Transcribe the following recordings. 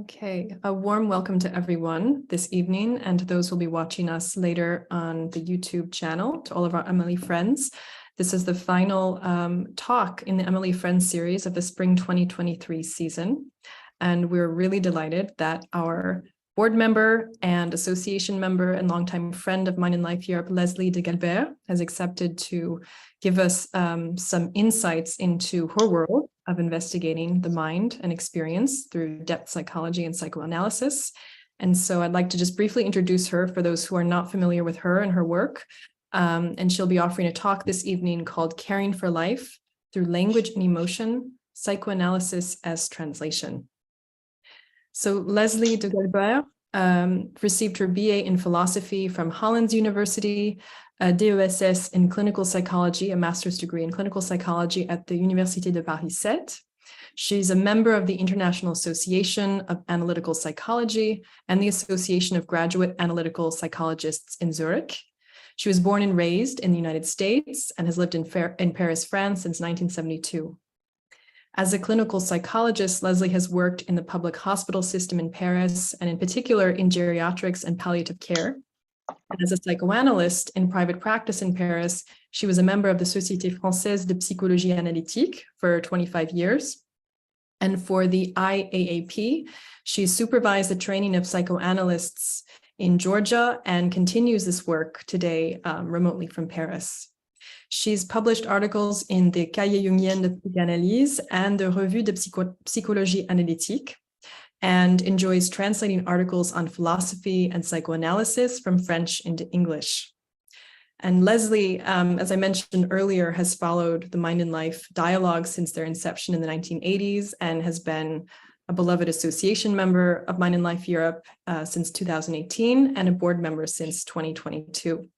Okay, a warm welcome to everyone this evening and to those who will be watching us later on the YouTube channel, to all of our MLE Friends. This is the final talk in the MLE Friends series of the Spring 2023 season. And we're really delighted that our board member and association member and longtime friend of Mind and Life Europe, Leslie de Galbert, has accepted to give us some insights into her world of investigating the mind and experience through depth psychology and psychoanalysis. And so I'd like to just briefly introduce her for those who are not familiar with her and her work. And she'll be offering a talk this evening called Caring for Life Through Language and Emotion, Psychoanalysis as Translation. So Leslie de Galbert received her BA in philosophy from Hollands University, a DESS in clinical psychology, a master's degree in clinical psychology at the Université de Paris 7. She's a member of the International Association of Analytical Psychology and the Association of Graduate Analytical Psychologists in Zurich. She was born and raised in the United States and has lived in Paris, France since 1972. As a clinical psychologist, Leslie has worked in the public hospital system in Paris, and in particular in geriatrics and palliative care. And as a psychoanalyst in private practice in Paris, she was a member of the Société Française de Psychologie Analytique for 25 years. And for the IAAP, she supervised the training of psychoanalysts in Georgia and continues this work today remotely from Paris. She's published articles in the Cahiers Jungien de Psychanalyse and the Revue de Psychologie Analytique, and enjoys translating articles on philosophy and psychoanalysis from French into English. And Leslie, as I mentioned earlier, has followed the Mind and Life dialogue since their inception in the 1980s and has been a beloved association member of Mind and Life Europe since 2018 and a board member since 2022.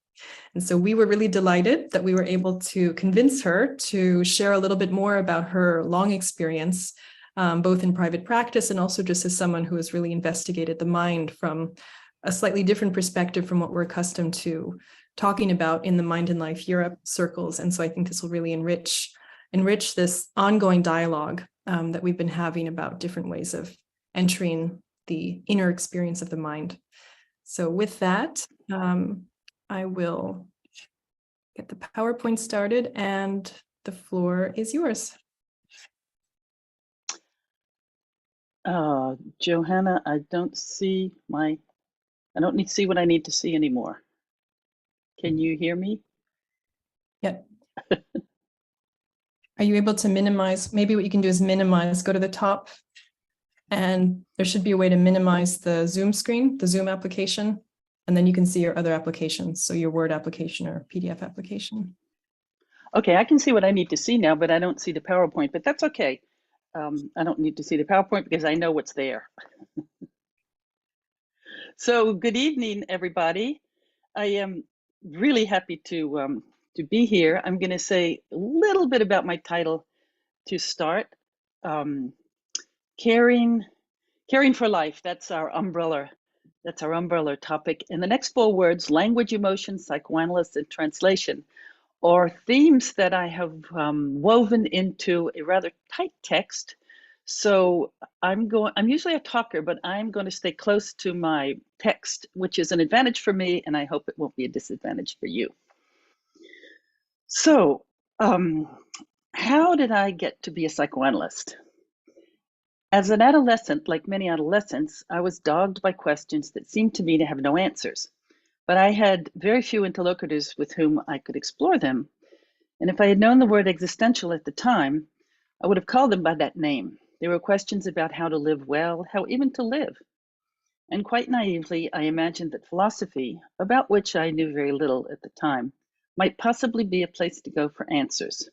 And so we were really delighted that we were able to convince her to share a little bit more about her long experience, both in private practice and also just as someone who has really investigated the mind from a slightly different perspective from what we're accustomed to talking about in the Mind and Life Europe circles. And so I think this will really enrich this ongoing dialogue that we've been having about different ways of entering the inner experience of the mind. So with that, I will get the PowerPoint started and the floor is yours. Johanna, I don't need to see what I need to see anymore. Can you hear me? Yep. Are you able to minimize? Maybe what you can do is minimize, go to the top, and there should be a way to minimize the Zoom screen, the Zoom application. And then you can see your other applications, so your Word application or PDF application. Okay, I can see what I need to see now, but I don't see the PowerPoint, but that's okay. I don't need to see the PowerPoint because I know what's there. So good evening, everybody. I am really happy to be here. I'm going to say a little bit about my title to start. Caring for Life, that's our umbrella. That's our umbrella topic. And the next 4 words, language, emotion, psychoanalysis, and translation, are themes that I have woven into a rather tight text. So I'm usually a talker, but I'm going to stay close to my text, which is an advantage for me, and I hope it won't be a disadvantage for you. So how did I get to be a psychoanalyst? As an adolescent, like many adolescents, I was dogged by questions that seemed to me to have no answers, but I had very few interlocutors with whom I could explore them. And if I had known the word existential at the time, I would have called them by that name. They were questions about how to live well, how even to live. And quite naively, I imagined that philosophy, about which I knew very little at the time, might possibly be a place to go for answers.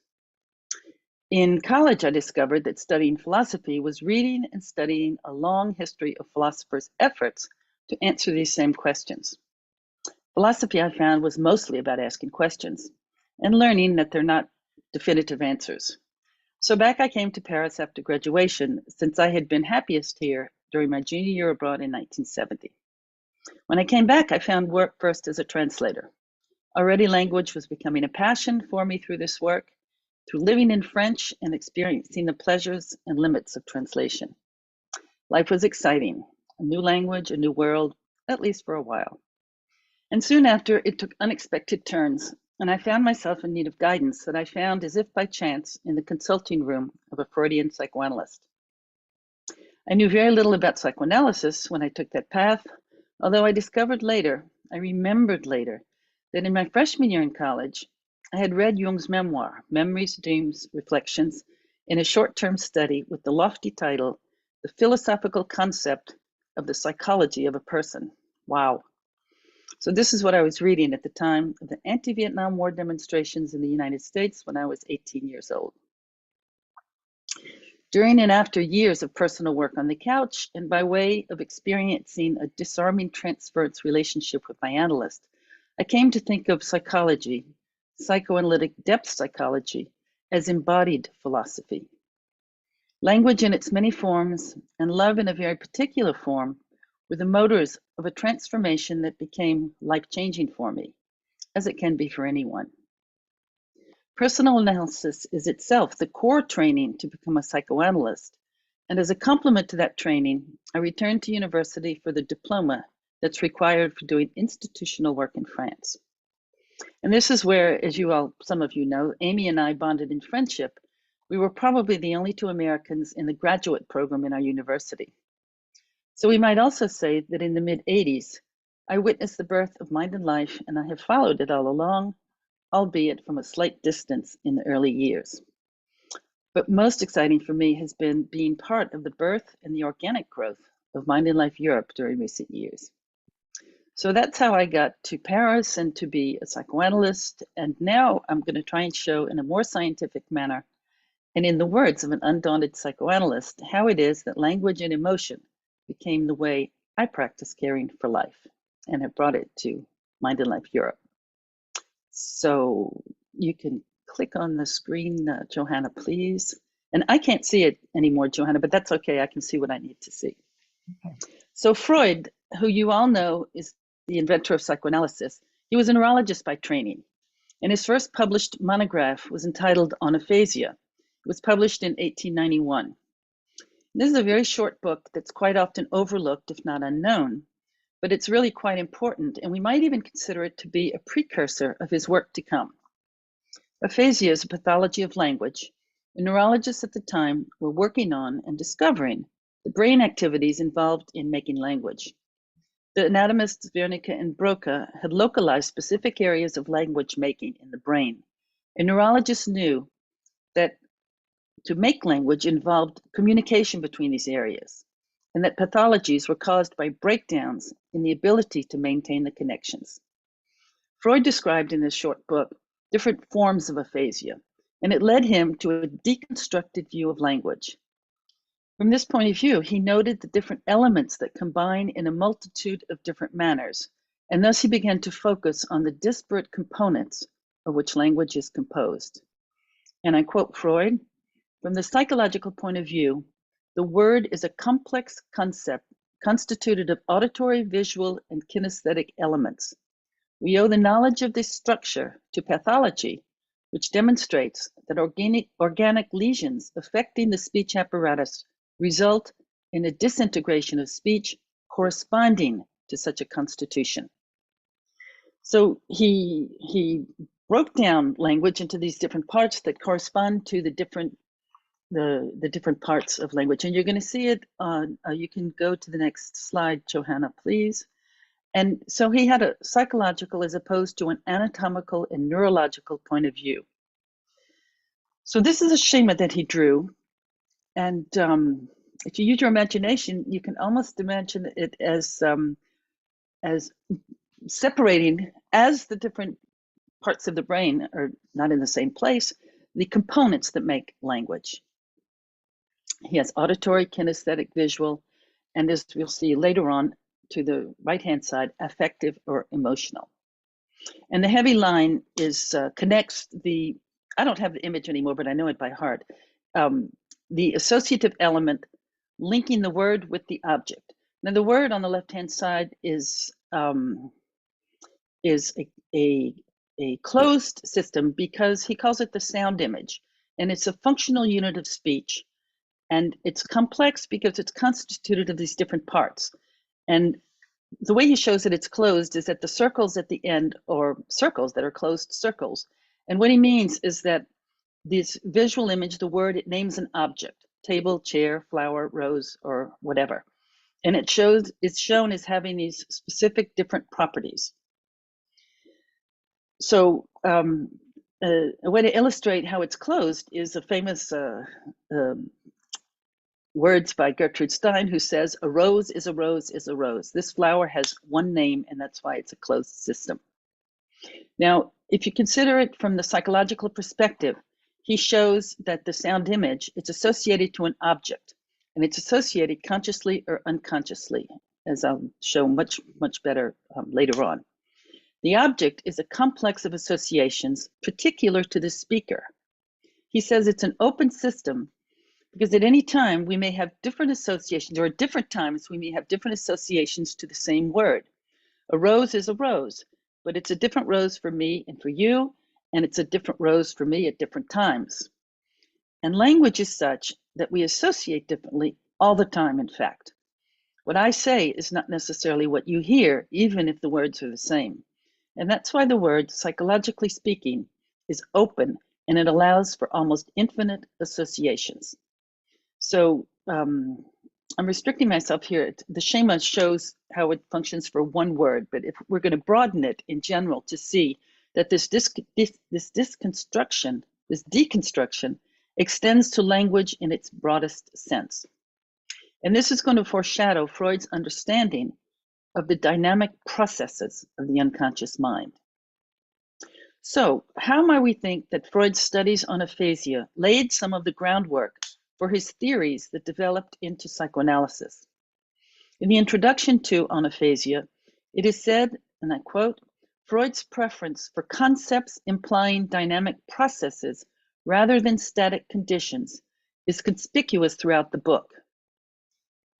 In college, I discovered that studying philosophy was reading and studying a long history of philosophers' efforts to answer these same questions. Philosophy, I found, was mostly about asking questions and learning that they're not definitive answers. So back I came to Paris after graduation, since I had been happiest here during my junior year abroad in 1970. When I came back, I found work first as a translator. Already language was becoming a passion for me through this work, through living in French and experiencing the pleasures and limits of translation. Life was exciting, a new language, a new world, at least for a while. And soon after, it took unexpected turns, and I found myself in need of guidance that I found as if by chance in the consulting room of a Freudian psychoanalyst. I knew very little about psychoanalysis when I took that path, although I remembered later, that in my freshman year in college, I had read Jung's memoir, Memories, Dreams, Reflections, in a short-term study with the lofty title, The Philosophical Concept of the Psychology of a Person. Wow. So this is what I was reading at the time of the anti-Vietnam War demonstrations in the United States when I was 18 years old. During and after years of personal work on the couch, and by way of experiencing a disarming transference relationship with my analyst, I came to think of psychology, psychoanalytic depth psychology, as embodied philosophy. Language in its many forms, and love in a very particular form, were the motors of a transformation that became life-changing for me, as it can be for anyone. Personal analysis is itself the core training to become a psychoanalyst, and as a complement to that training, I returned to university for the diploma that's required for doing institutional work in France. And this is where, as some of you know, Amy and I bonded in friendship. We were probably the only two Americans in the graduate program in our university. So we might also say that in the mid-'80s, I witnessed the birth of Mind and Life, and I have followed it all along, albeit from a slight distance in the early years. But most exciting for me has been being part of the birth and the organic growth of Mind and Life Europe during recent years. So that's how I got to Paris and to be a psychoanalyst. And now I'm going to try and show in a more scientific manner, and in the words of an undaunted psychoanalyst, how it is that language and emotion became the way I practice caring for life and have brought it to Mind and Life Europe. So you can click on the screen, Johanna, please. And I can't see it anymore, Johanna, but that's okay. I can see what I need to see. Okay. So Freud, who you all know is the inventor of psychoanalysis, he was a neurologist by training. And his first published monograph was entitled On Aphasia. It was published in 1891. This is a very short book that's quite often overlooked, if not unknown, but it's really quite important, and we might even consider it to be a precursor of his work to come. Aphasia is a pathology of language, and neurologists at the time were working on and discovering the brain activities involved in making language. The anatomists Wernicke and Broca had localized specific areas of language making in the brain, and neurologists knew that to make language involved communication between these areas, and that pathologies were caused by breakdowns in the ability to maintain the connections. Freud described in this short book different forms of aphasia, and it led him to a deconstructed view of language. From this point of view, he noted the different elements that combine in a multitude of different manners, and thus he began to focus on the disparate components of which language is composed. And I quote Freud, "From the psychological point of view, the word is a complex concept constituted of auditory, visual, and kinesthetic elements. We owe the knowledge of this structure to pathology, which demonstrates that organic lesions affecting the speech apparatus result in a disintegration of speech corresponding to such a constitution." So he broke down language into these different parts that correspond to the different parts of language. And you're going to see it on, you can go to the next slide, Johanna, please. And so he had a psychological as opposed to an anatomical and neurological point of view. So this is a schema that he drew. And if you use your imagination, you can almost imagine it as separating, as the different parts of the brain are not in the same place, the components that make language. He has auditory, kinesthetic, visual, and as we'll see later on to the right-hand side, affective or emotional. And the heavy line is connects the, I don't have the image anymore, but I know it by heart, the associative element linking the word with the object. Now the word on the left-hand side is a closed system because he calls it the sound image, and it's a functional unit of speech. And it's complex because it's constituted of these different parts. And the way he shows that it's closed is that the circles at the end are circles that are closed circles. And what he means is that this visual image, the word, it names an object, table, chair, flower, rose, or whatever. And it's shown as having these specific different properties. So a way to illustrate how it's closed is a famous words by Gertrude Stein, who says, a rose is a rose is a rose. This flower has one name, and that's why it's a closed system. Now, if you consider it from the psychological perspective, he shows that the sound image, it's associated to an object, and it's associated consciously or unconsciously, as I'll show much, much better later on. The object is a complex of associations particular to the speaker. He says it's an open system because at any time we may have different associations, or at different times we may have different associations to the same word. A rose is a rose, but it's a different rose for me and for you, and it's a different rose for me at different times. And language is such that we associate differently all the time, in fact. What I say is not necessarily what you hear, even if the words are the same. And that's why the word, psychologically speaking, is open, and it allows for almost infinite associations. So I'm restricting myself here. The schema shows how it functions for one word, but if we're going to broaden it in general to see that this deconstruction extends to language in its broadest sense. And this is going to foreshadow Freud's understanding of the dynamic processes of the unconscious mind. So how might we think that Freud's studies on aphasia laid some of the groundwork for his theories that developed into psychoanalysis? In the introduction to On Aphasia, it is said, and I quote, Freud's preference for concepts implying dynamic processes rather than static conditions is conspicuous throughout the book.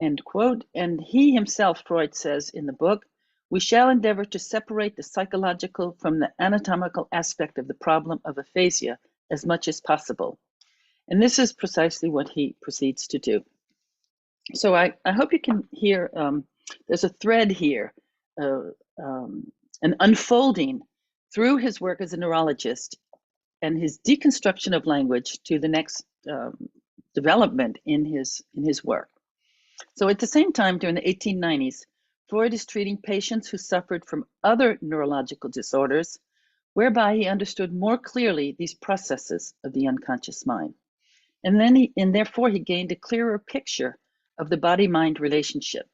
End quote. And he himself, Freud says in the book, we shall endeavor to separate the psychological from the anatomical aspect of the problem of aphasia as much as possible. And this is precisely what he proceeds to do. So I hope you can hear, there's a thread here, an unfolding through his work as a neurologist and his deconstruction of language to the next development in his work. So at the same time, during the 1890s, Freud is treating patients who suffered from other neurological disorders, whereby he understood more clearly these processes of the unconscious mind. And therefore he gained a clearer picture of the body-mind relationship.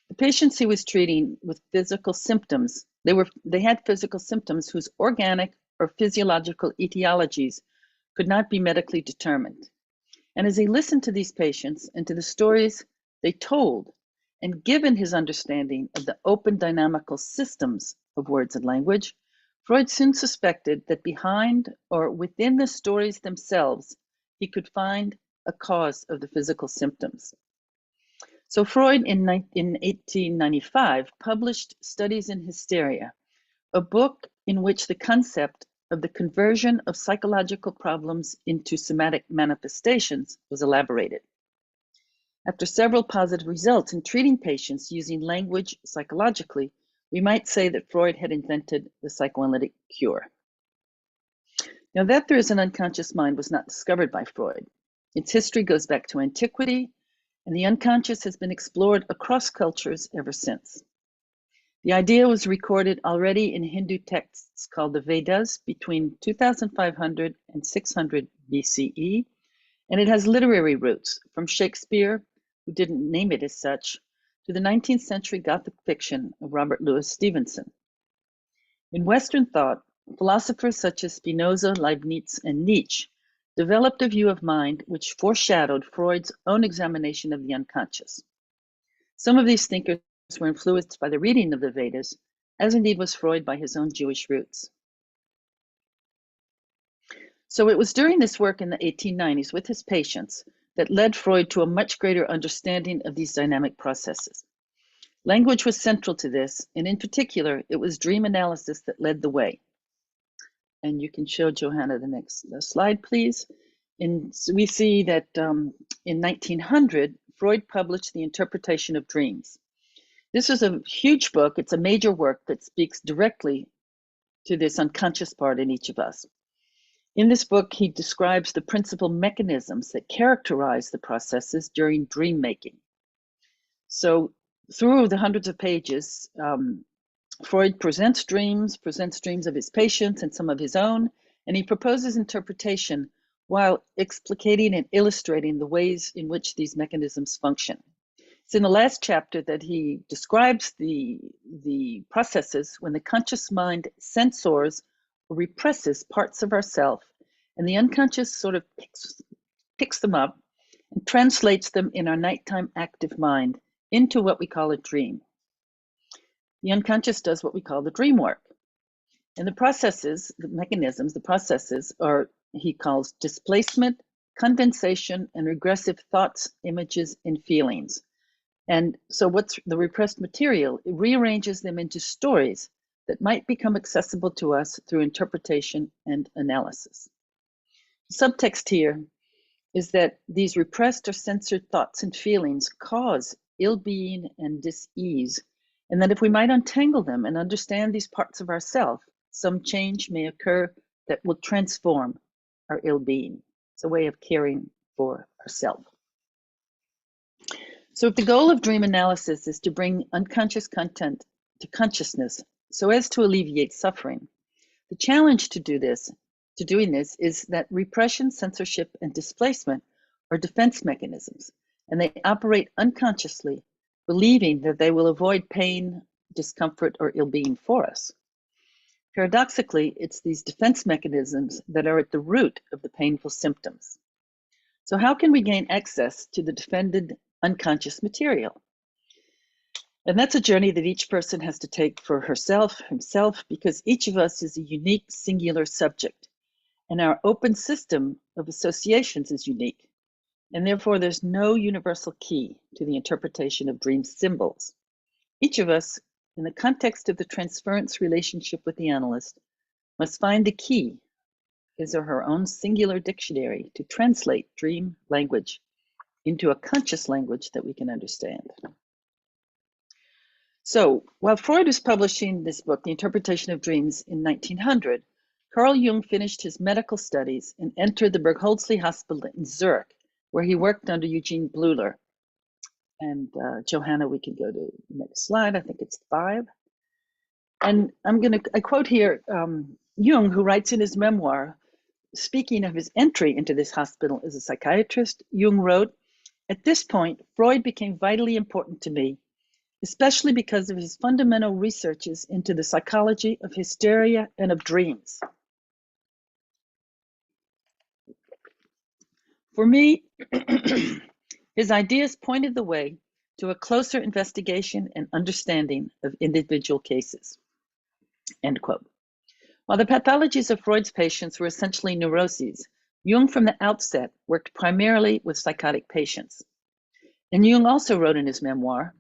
The patients he was treating with physical symptoms, they had physical symptoms whose organic or physiological etiologies could not be medically determined. And as he listened to these patients and to the stories they told, and given his understanding of the open dynamical systems of words and language, Freud soon suspected that behind or within the stories themselves, he could find a cause of the physical symptoms. So Freud in 1895 published Studies in Hysteria, a book in which the concept of the conversion of psychological problems into somatic manifestations was elaborated. After several positive results in treating patients using language psychologically, we might say that Freud had invented the psychoanalytic cure. Now, that there is an unconscious mind was not discovered by Freud. Its history goes back to antiquity, and the unconscious has been explored across cultures ever since. The idea was recorded already in Hindu texts called the Vedas between 2500 and 600 BCE, and it has literary roots from Shakespeare, who didn't name it as such, to the 19th century Gothic fiction of Robert Louis Stevenson. In Western thought, philosophers such as Spinoza, Leibniz, and Nietzsche developed a view of mind which foreshadowed Freud's own examination of the unconscious. Some of these thinkers were influenced by the reading of the Vedas, as indeed was Freud by his own Jewish roots. So it was during this work in the 1890s with his patients that led Freud to a much greater understanding of these dynamic processes. Language was central to this, and in particular, it was dream analysis that led the way. And you can show Johanna the next slide, please. we see that in 1900, Freud published The Interpretation of Dreams. This is a huge book. It's a major work that speaks directly to this unconscious part in each of us. In this book, he describes the principal mechanisms that characterize the processes during dream making. So through the hundreds of pages, Freud presents dreams of his patients and some of his own, and he proposes interpretation while explicating and illustrating the ways in which these mechanisms function. It's in the last chapter that he describes the processes when the conscious mind censors or represses parts of ourself, and the unconscious sort of picks them up and translates them in our nighttime active mind into what we call a dream. The unconscious does what we call the dream work. And the processes, the mechanisms, the processes are, he calls displacement, condensation, and regressive thoughts, images, and feelings. And so what's the repressed material? It rearranges them into stories that might become accessible to us through interpretation and analysis. The subtext here is that these repressed or censored thoughts and feelings cause ill-being and dis-ease, and that if we might untangle them and understand these parts of ourself, some change may occur that will transform our ill-being. It's a way of caring for ourselves. So if the goal of dream analysis is to bring unconscious content to consciousness so as to alleviate suffering, the challenge to doing this is that repression, censorship, and displacement are defense mechanisms, and they operate unconsciously, believing that they will avoid pain, discomfort, or ill-being for us. Paradoxically, it's these defense mechanisms that are at the root of the painful symptoms. So how can we gain access to the defended unconscious material? And that's a journey that each person has to take for herself, himself, because each of us is a unique, singular subject. And our open system of associations is unique. And therefore, there's no universal key to the interpretation of dream symbols. Each of us, in the context of the transference relationship with the analyst, must find the key, his or her own singular dictionary, to translate dream language into a conscious language that we can understand. So while Freud was publishing this book, The Interpretation of Dreams, in 1900, Carl Jung finished his medical studies and entered the Bergholzli Hospital in Zurich, where he worked under Eugene Bleuler. And Johanna, we can go to the next slide. I think it's 5. And I quote here Jung, who writes in his memoir, speaking of his entry into this hospital as a psychiatrist. Jung wrote, "At this point, Freud became vitally important to me, especially because of his fundamental researches into the psychology of hysteria and of dreams. For me, his ideas pointed the way to a closer investigation and understanding of individual cases." End quote. While the pathologies of Freud's patients were essentially neuroses, Jung from the outset worked primarily with psychotic patients. And Jung also wrote in his memoir,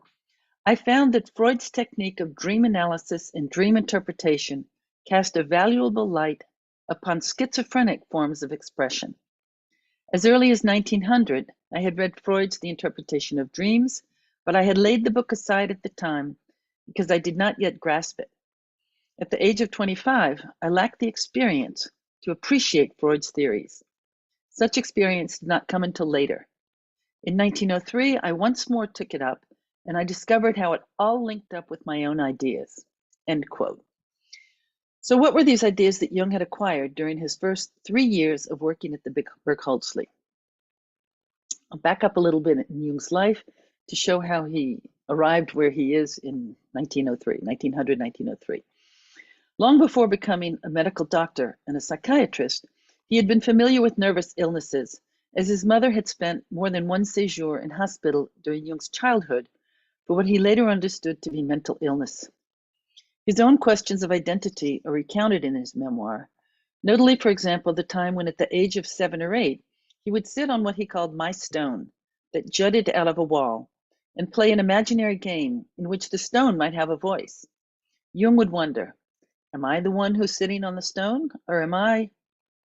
"I found that Freud's technique of dream analysis and dream interpretation cast a valuable light upon schizophrenic forms of expression. As early as 1900, I had read Freud's The Interpretation of Dreams, but I had laid the book aside at the time because I did not yet grasp it. At the age of 25, I lacked the experience to appreciate Freud's theories. Such experience did not come until later. In 1903, I once more took it up, and I discovered how it all linked up with my own ideas." End quote. So what were these ideas that Jung had acquired during his first 3 years of working at the Bergholzli? I'll back up a little bit in Jung's life to show how he arrived where he is in 1903. Long before becoming a medical doctor and a psychiatrist, he had been familiar with nervous illnesses, as his mother had spent more than one séjour in hospital during Jung's childhood for what he later understood to be mental illness. His own questions of identity are recounted in his memoir, notably, for example, the time when at the age of 7 or 8, he would sit on what he called my stone that jutted out of a wall and play an imaginary game in which the stone might have a voice. Jung would wonder, am I the one who's sitting on the stone, or am I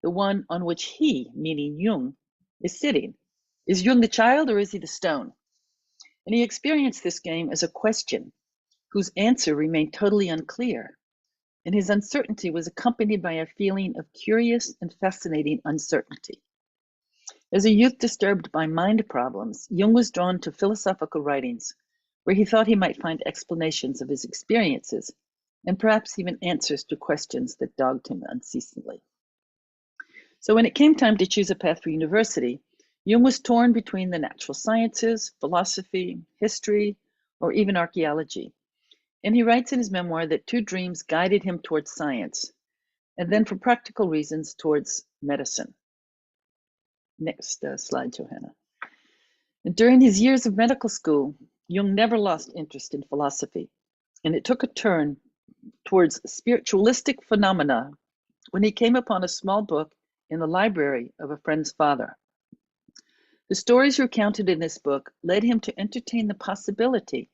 the one on which he, meaning Jung, is sitting. Is Jung the child or is he the stone? And he experienced this game as a question whose answer remained totally unclear. And his uncertainty was accompanied by a feeling of curious and fascinating uncertainty. As a youth disturbed by mind problems, Jung was drawn to philosophical writings where he thought he might find explanations of his experiences and perhaps even answers to questions that dogged him unceasingly. So when it came time to choose a path for university, Jung was torn between the natural sciences, philosophy, history, or even archaeology. And he writes in his memoir that two dreams guided him towards science, and then for practical reasons towards medicine. Next slide, Johanna. And during his years of medical school, Jung never lost interest in philosophy, and it took a turn towards spiritualistic phenomena when he came upon a small book in the library of a friend's father. The stories recounted in this book led him to entertain the possibility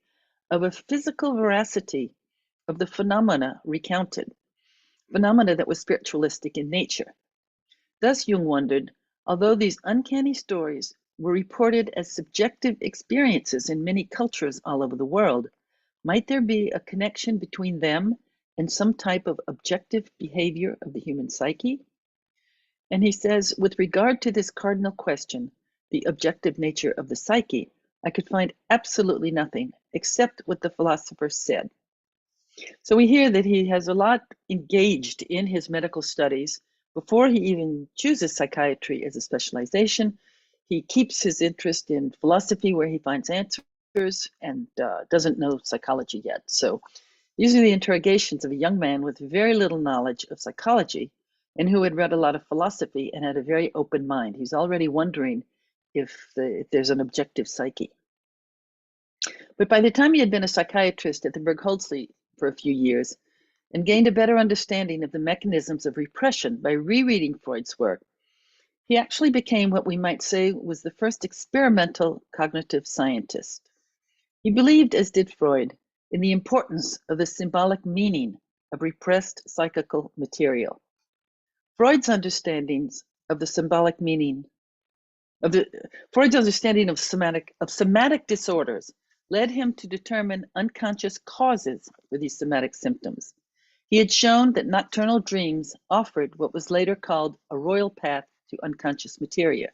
of a physical veracity of the phenomena recounted, phenomena that was spiritualistic in nature. Thus, Jung wondered, although these uncanny stories were reported as subjective experiences in many cultures all over the world, might there be a connection between them and some type of objective behavior of the human psyche? And he says, with regard to this cardinal question, the objective nature of the psyche, I could find absolutely nothing except what the philosopher said. So we hear that he has a lot engaged in his medical studies. Before he even chooses psychiatry as a specialization, he keeps his interest in philosophy where he finds answers and doesn't know psychology yet. So these are the interrogations of a young man with very little knowledge of psychology and who had read a lot of philosophy and had a very open mind. He's already wondering if there's an objective psyche. But by the time he had been a psychiatrist at the Bergholzli for a few years and gained a better understanding of the mechanisms of repression by rereading Freud's work, he actually became what we might say was the first experimental cognitive scientist. He believed, as did Freud, in the importance of the symbolic meaning of repressed psychical material. Freud's understandings of the symbolic meaning Freud's understanding of somatic disorders led him to determine unconscious causes for these somatic symptoms. He had shown that nocturnal dreams offered what was later called a royal path to unconscious materia.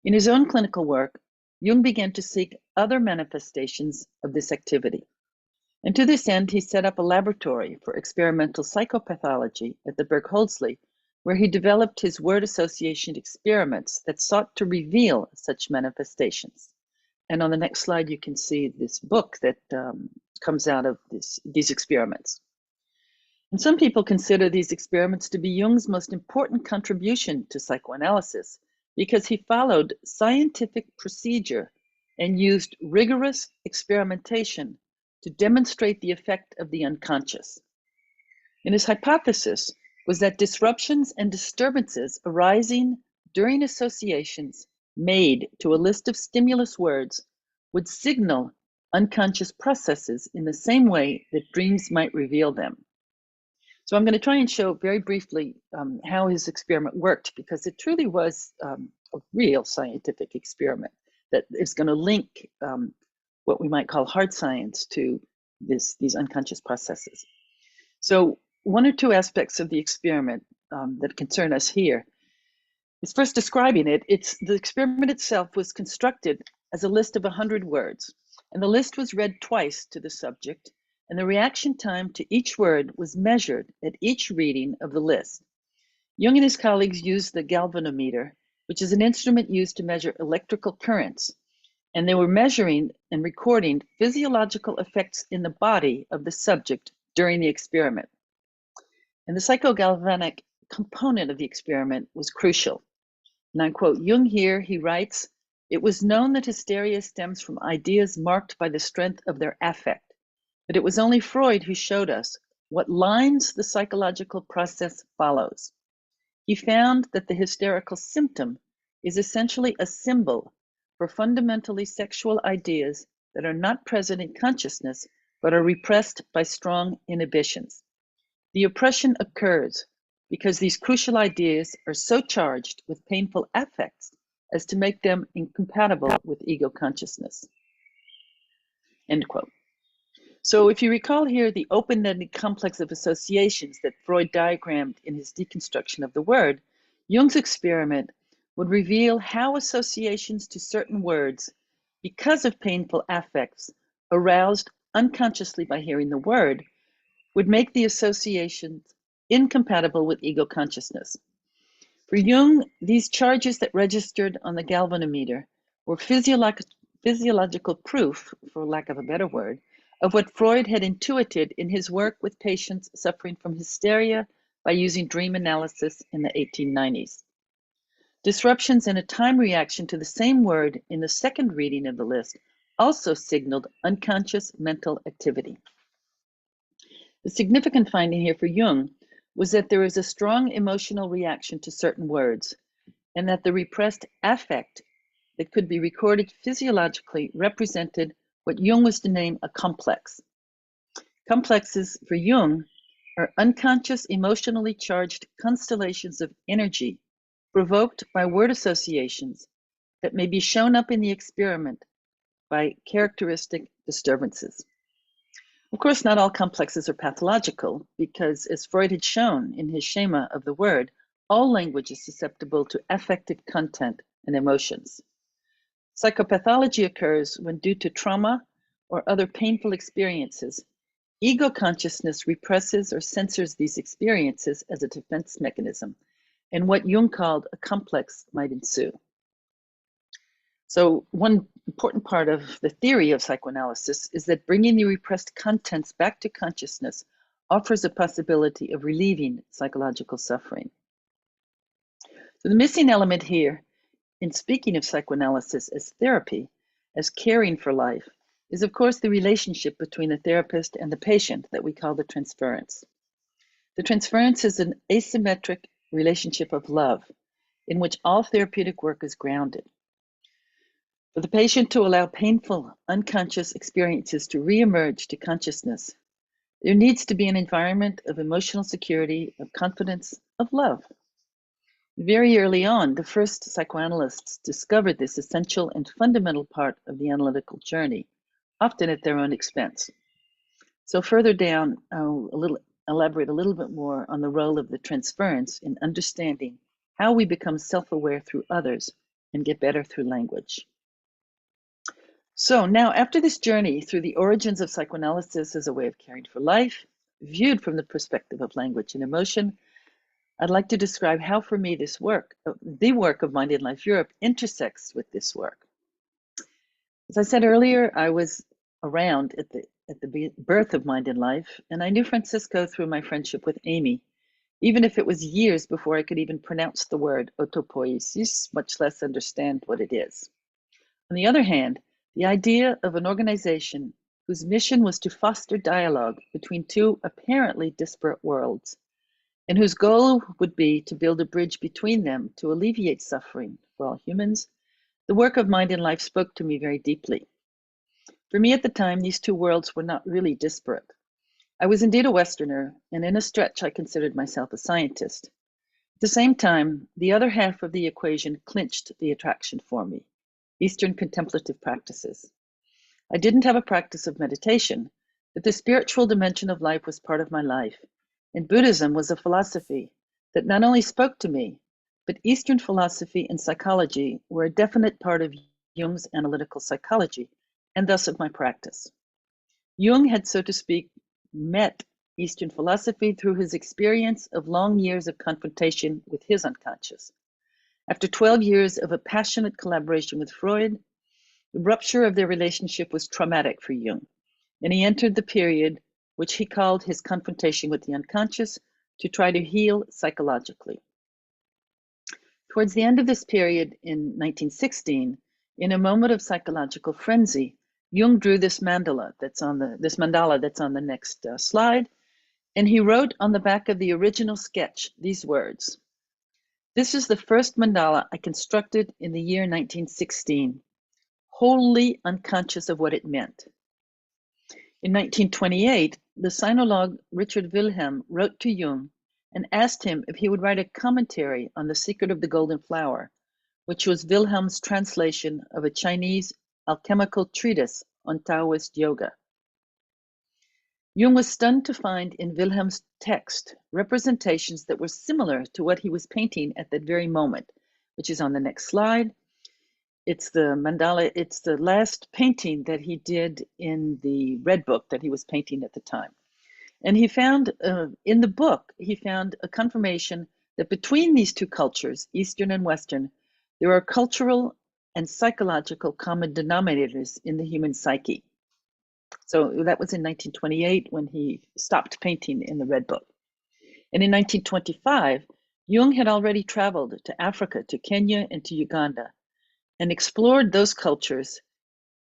In his own clinical work, Jung began to seek other manifestations of this activity. And to this end, he set up a laboratory for experimental psychopathology at the Bergholzli, where he developed his word association experiments that sought to reveal such manifestations. And on the next slide, you can see this book that comes out of these experiments. And some people consider these experiments to be Jung's most important contribution to psychoanalysis because he followed scientific procedure and used rigorous experimentation to demonstrate the effect of the unconscious. And his hypothesis was that disruptions and disturbances arising during associations made to a list of stimulus words would signal unconscious processes in the same way that dreams might reveal them. So I'm going to try and show very briefly how his experiment worked, because it truly was a real scientific experiment that is going to link what we might call hard science to these unconscious processes. So one or two aspects of the experiment that concern us here is first describing it. The experiment itself was constructed as a list of 100 words, and the list was read twice to the subject, and the reaction time to each word was measured at each reading of the list. Jung and his colleagues used the galvanometer, which is an instrument used to measure electrical currents, and they were measuring and recording physiological effects in the body of the subject during the experiment. And the psychogalvanic component of the experiment was crucial. And I quote Jung here, he writes, "It was known that hysteria stems from ideas marked by the strength of their affect, but it was only Freud who showed us what lines the psychological process follows. He found that the hysterical symptom is essentially a symbol for fundamentally sexual ideas that are not present in consciousness, but are repressed by strong inhibitions. The oppression occurs because these crucial ideas are so charged with painful affects as to make them incompatible with ego consciousness. End quote. So if you recall here the open-ended complex of associations that Freud diagrammed in his deconstruction of the word, Jung's experiment would reveal how associations to certain words, because of painful affects aroused unconsciously by hearing the word, would make the associations incompatible with ego consciousness. For Jung, these charges that registered on the galvanometer were physiological proof, for lack of a better word, of what Freud had intuited in his work with patients suffering from hysteria by using dream analysis in the 1890s. Disruptions in a time reaction to the same word in the second reading of the list also signaled unconscious mental activity. The significant finding here for Jung was that there is a strong emotional reaction to certain words, and that the repressed affect that could be recorded physiologically represented what Jung was to name a complex. Complexes for Jung are unconscious, emotionally charged constellations of energy provoked by word associations that may be shown up in the experiment by characteristic disturbances. Of course, not all complexes are pathological, because as Freud had shown in his schema of the word, all language is susceptible to affective content and emotions. Psychopathology occurs when, due to trauma or other painful experiences, ego consciousness represses or censors these experiences as a defense mechanism, and what Jung called a complex might ensue. So one important part of the theory of psychoanalysis is that bringing the repressed contents back to consciousness offers a possibility of relieving psychological suffering. So the missing element here in speaking of psychoanalysis as therapy, as caring for life, is of course the relationship between the therapist and the patient that we call the transference. The transference is an asymmetric relationship of love in which all therapeutic work is grounded. For the patient to allow painful, unconscious experiences to reemerge to consciousness, there needs to be an environment of emotional security, of confidence, of love. Very early on, the first psychoanalysts discovered this essential and fundamental part of the analytical journey, often at their own expense. So further down, I'll elaborate a little bit more on the role of the transference in understanding how we become self-aware through others and get better through language. So now, after this journey through the origins of psychoanalysis as a way of caring for life, viewed from the perspective of language and emotion, I'd like to describe how, for me, this work, the work of Mind and Life Europe, intersects with this work. As I said earlier, I was around at the birth of Mind and Life, and I knew Francisco through my friendship with Amy, even if it was years before I could even pronounce the word autopoiesis, much less understand what it is. On the other hand, the idea of an organization whose mission was to foster dialogue between two apparently disparate worlds, and whose goal would be to build a bridge between them to alleviate suffering for all humans, the work of Mind and Life spoke to me very deeply. For me at the time, these two worlds were not really disparate. I was indeed a Westerner, and in a stretch I considered myself a scientist. At the same time, the other half of the equation clinched the attraction for me: Eastern contemplative practices. I didn't have a practice of meditation, but the spiritual dimension of life was part of my life, and Buddhism was a philosophy that not only spoke to me, but Eastern philosophy and psychology were a definite part of Jung's analytical psychology, and thus of my practice. Jung had, so to speak, met Eastern philosophy through his experience of long years of confrontation with his unconscious. After 12 years of a passionate collaboration with Freud, the rupture of their relationship was traumatic for Jung, and he entered the period which he called his confrontation with the unconscious to try to heal psychologically. Towards the end of this period in 1916, in a moment of psychological frenzy, Jung drew this mandala that's on the next slide, and he wrote on the back of the original sketch these words: "This is the first mandala I constructed in the year 1916, wholly unconscious of what it meant." In 1928, the sinologue Richard Wilhelm wrote to Jung and asked him if he would write a commentary on The Secret of the Golden Flower, which was Wilhelm's translation of a Chinese alchemical treatise on Taoist yoga. Jung was stunned to find in Wilhelm's text representations that were similar to what he was painting at that very moment, which is on the next slide. It's the mandala, it's the last painting that he did in the Red Book that he was painting at the time. And he found, in the book, he found a confirmation that between these two cultures, Eastern and Western, there are cultural and psychological common denominators in the human psyche. So that was in 1928 when he stopped painting in the Red Book. And in 1925, Jung had already traveled to Africa, to Kenya, and to Uganda, and explored those cultures,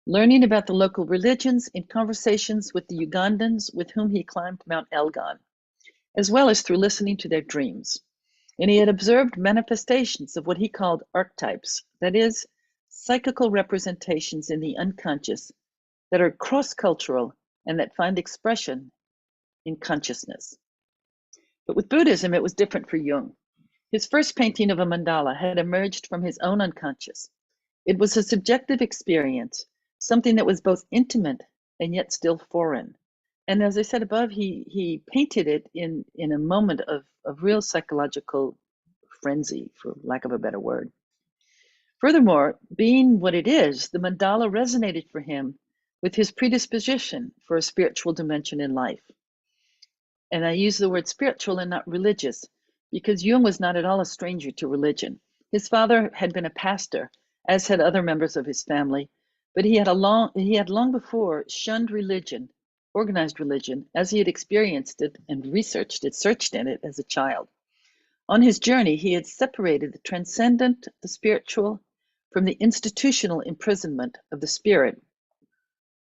learning about the local religions in conversations with the Ugandans with whom he climbed Mount Elgon, as well as through listening to their dreams. And he had observed manifestations of what he called archetypes, that is, psychical representations in the unconscious that are cross-cultural and that find expression in consciousness. But with Buddhism, it was different for Jung. His first painting of a mandala had emerged from his own unconscious. It was a subjective experience, something that was both intimate and yet still foreign. And as I said above, he painted it in a moment of real psychological frenzy, for lack of a better word. Furthermore, being what it is, the mandala resonated for him with his predisposition for a spiritual dimension in life. And I use the word spiritual and not religious, because Jung was not at all a stranger to religion. His father had been a pastor, as had other members of his family, but he had long before shunned religion, organized religion, as he had experienced it and researched it, searched in it as a child. On his journey, he had separated the transcendent, the spiritual, from the institutional imprisonment of the spirit.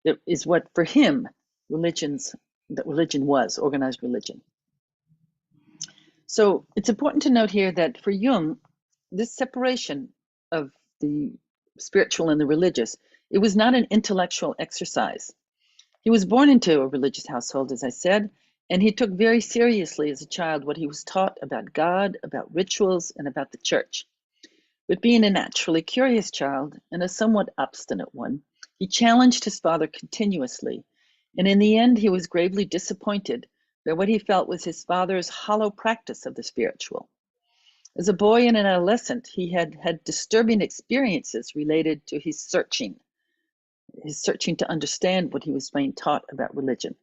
That is what, for him, religion was, organized religion. So it's important to note here that for Jung, this separation of the spiritual and the religious, it was not an intellectual exercise. He was born into a religious household, as I said, and he took very seriously as a child what he was taught about God, about rituals, and about the church. But being a naturally curious child and a somewhat obstinate one, he challenged his father continuously, and in the end he was gravely disappointed by what he felt was his father's hollow practice of the spiritual. As a boy and an adolescent, he had had disturbing experiences related to his searching to understand what he was being taught about religion.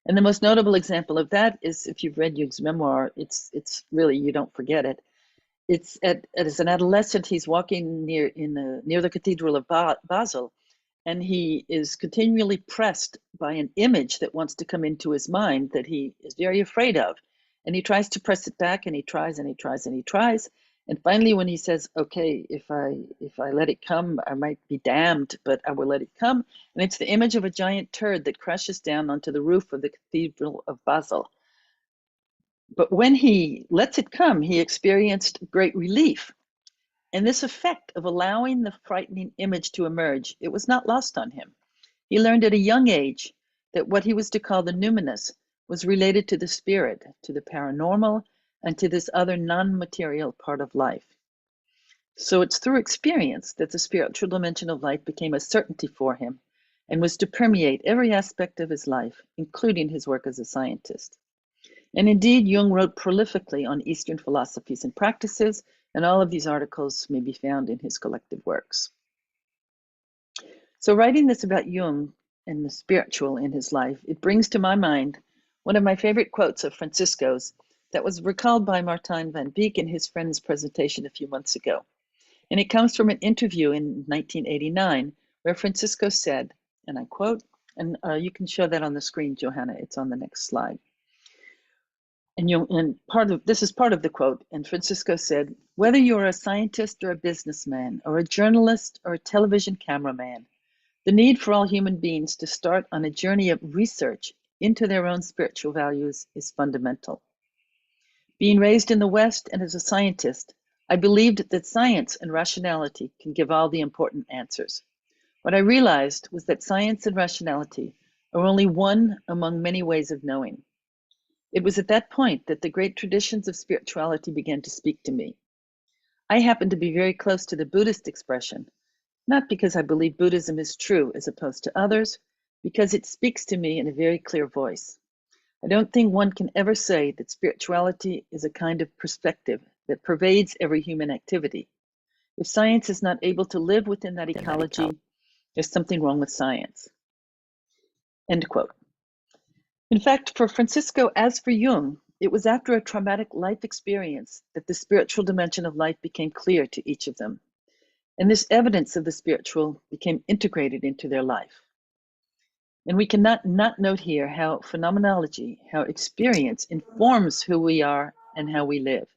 And the most notable example of that is, if you've read Jung's memoir, it's really, you don't forget it. It's as an adolescent, he's walking near the Cathedral of Basel, and he is continually pressed by an image that wants to come into his mind that he is very afraid of. And he tries to press it back, and he tries and he tries and he tries. And finally, when he says, okay, if I let it come, I might be damned, but I will let it come. And it's the image of a giant turd that crashes down onto the roof of the Cathedral of Basel. But when he lets it come, he experienced great relief. And this effect of allowing the frightening image to emerge, it was not lost on him. He learned at a young age that what he was to call the numinous was related to the spirit, to the paranormal, and to this other non-material part of life. So it's through experience that the spiritual dimension of life became a certainty for him and was to permeate every aspect of his life, including his work as a scientist. And indeed, Jung wrote prolifically on Eastern philosophies and practices, and all of these articles may be found in his collected works. So writing this about Jung and the spiritual in his life, it brings to my mind one of my favorite quotes of Francisco's that was recalled by Martijn van Beek in his Friends presentation a few months ago. And it comes from an interview in 1989 where Francisco said, and I quote, and you can show that on the screen, Johanna, it's on the next slide. And this is part of the quote, and Francisco said, whether you're a scientist or a businessman or a journalist or a television cameraman, the need for all human beings to start on a journey of research into their own spiritual values is fundamental. Being raised in the West and as a scientist, I believed that science and rationality can give all the important answers. What I realized was that science and rationality are only one among many ways of knowing. It was at that point that the great traditions of spirituality began to speak to me. I happen to be very close to the Buddhist expression, not because I believe Buddhism is true as opposed to others, because it speaks to me in a very clear voice. I don't think one can ever say that spirituality is a kind of perspective that pervades every human activity. If science is not able to live within that ecology, there's something wrong with science. End quote. In fact, for Francisco, as for Jung, it was after a traumatic life experience that the spiritual dimension of life became clear to each of them. And this evidence of the spiritual became integrated into their life. And we cannot not note here how phenomenology, how experience informs who we are and how we live.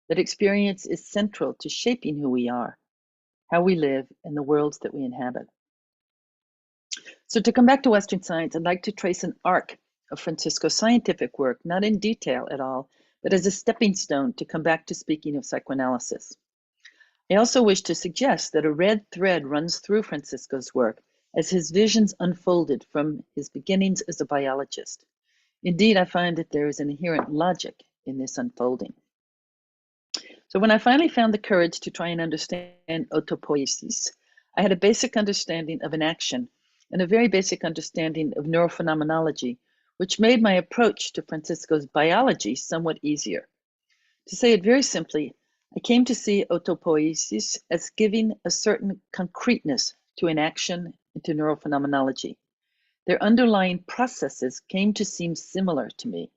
That experience is central to shaping who we are, how we live, and the worlds that we inhabit. So to come back to Western science, I'd like to trace an arc of Francisco's scientific work, not in detail at all, but as a stepping stone to come back to speaking of psychoanalysis. I also wish to suggest that a red thread runs through Francisco's work as his visions unfolded from his beginnings as a biologist. Indeed, I find that there is an inherent logic in this unfolding. So when I finally found the courage to try and understand autopoiesis, I had a basic understanding of enaction and a very basic understanding of neurophenomenology, which made my approach to Francisco's biology somewhat easier. To say it very simply, I came to see autopoiesis as giving a certain concreteness to enaction and to neurophenomenology. Their underlying processes came to seem similar to me.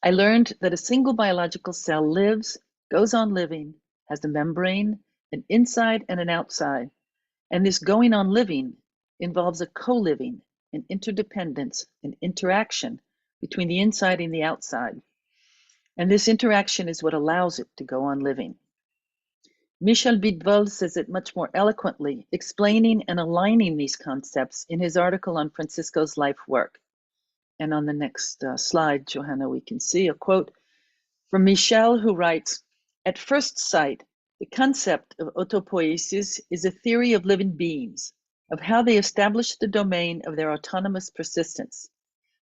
I learned that a single biological cell lives, goes on living, has a membrane, an inside and an outside, and this going on living involves a co-living, an interdependence, an interaction between the inside and the outside. And this interaction is what allows it to go on living. Michel Bidvol says it much more eloquently, explaining and aligning these concepts in his article on Francisco's life work. And on the next slide, Johanna, we can see a quote from Michel, who writes, "At first sight, the concept of autopoiesis is a theory of living beings, of how they establish the domain of their autonomous persistence.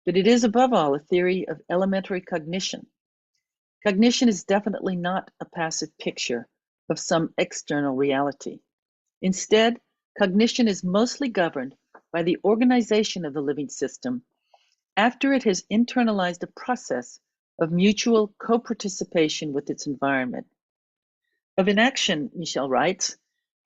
But it is above all a theory of elementary cognition. Cognition is definitely not a passive picture of some external reality. Instead, cognition is mostly governed by the organization of the living system after it has internalized a process of mutual co-participation with its environment. Of inaction," Michel writes,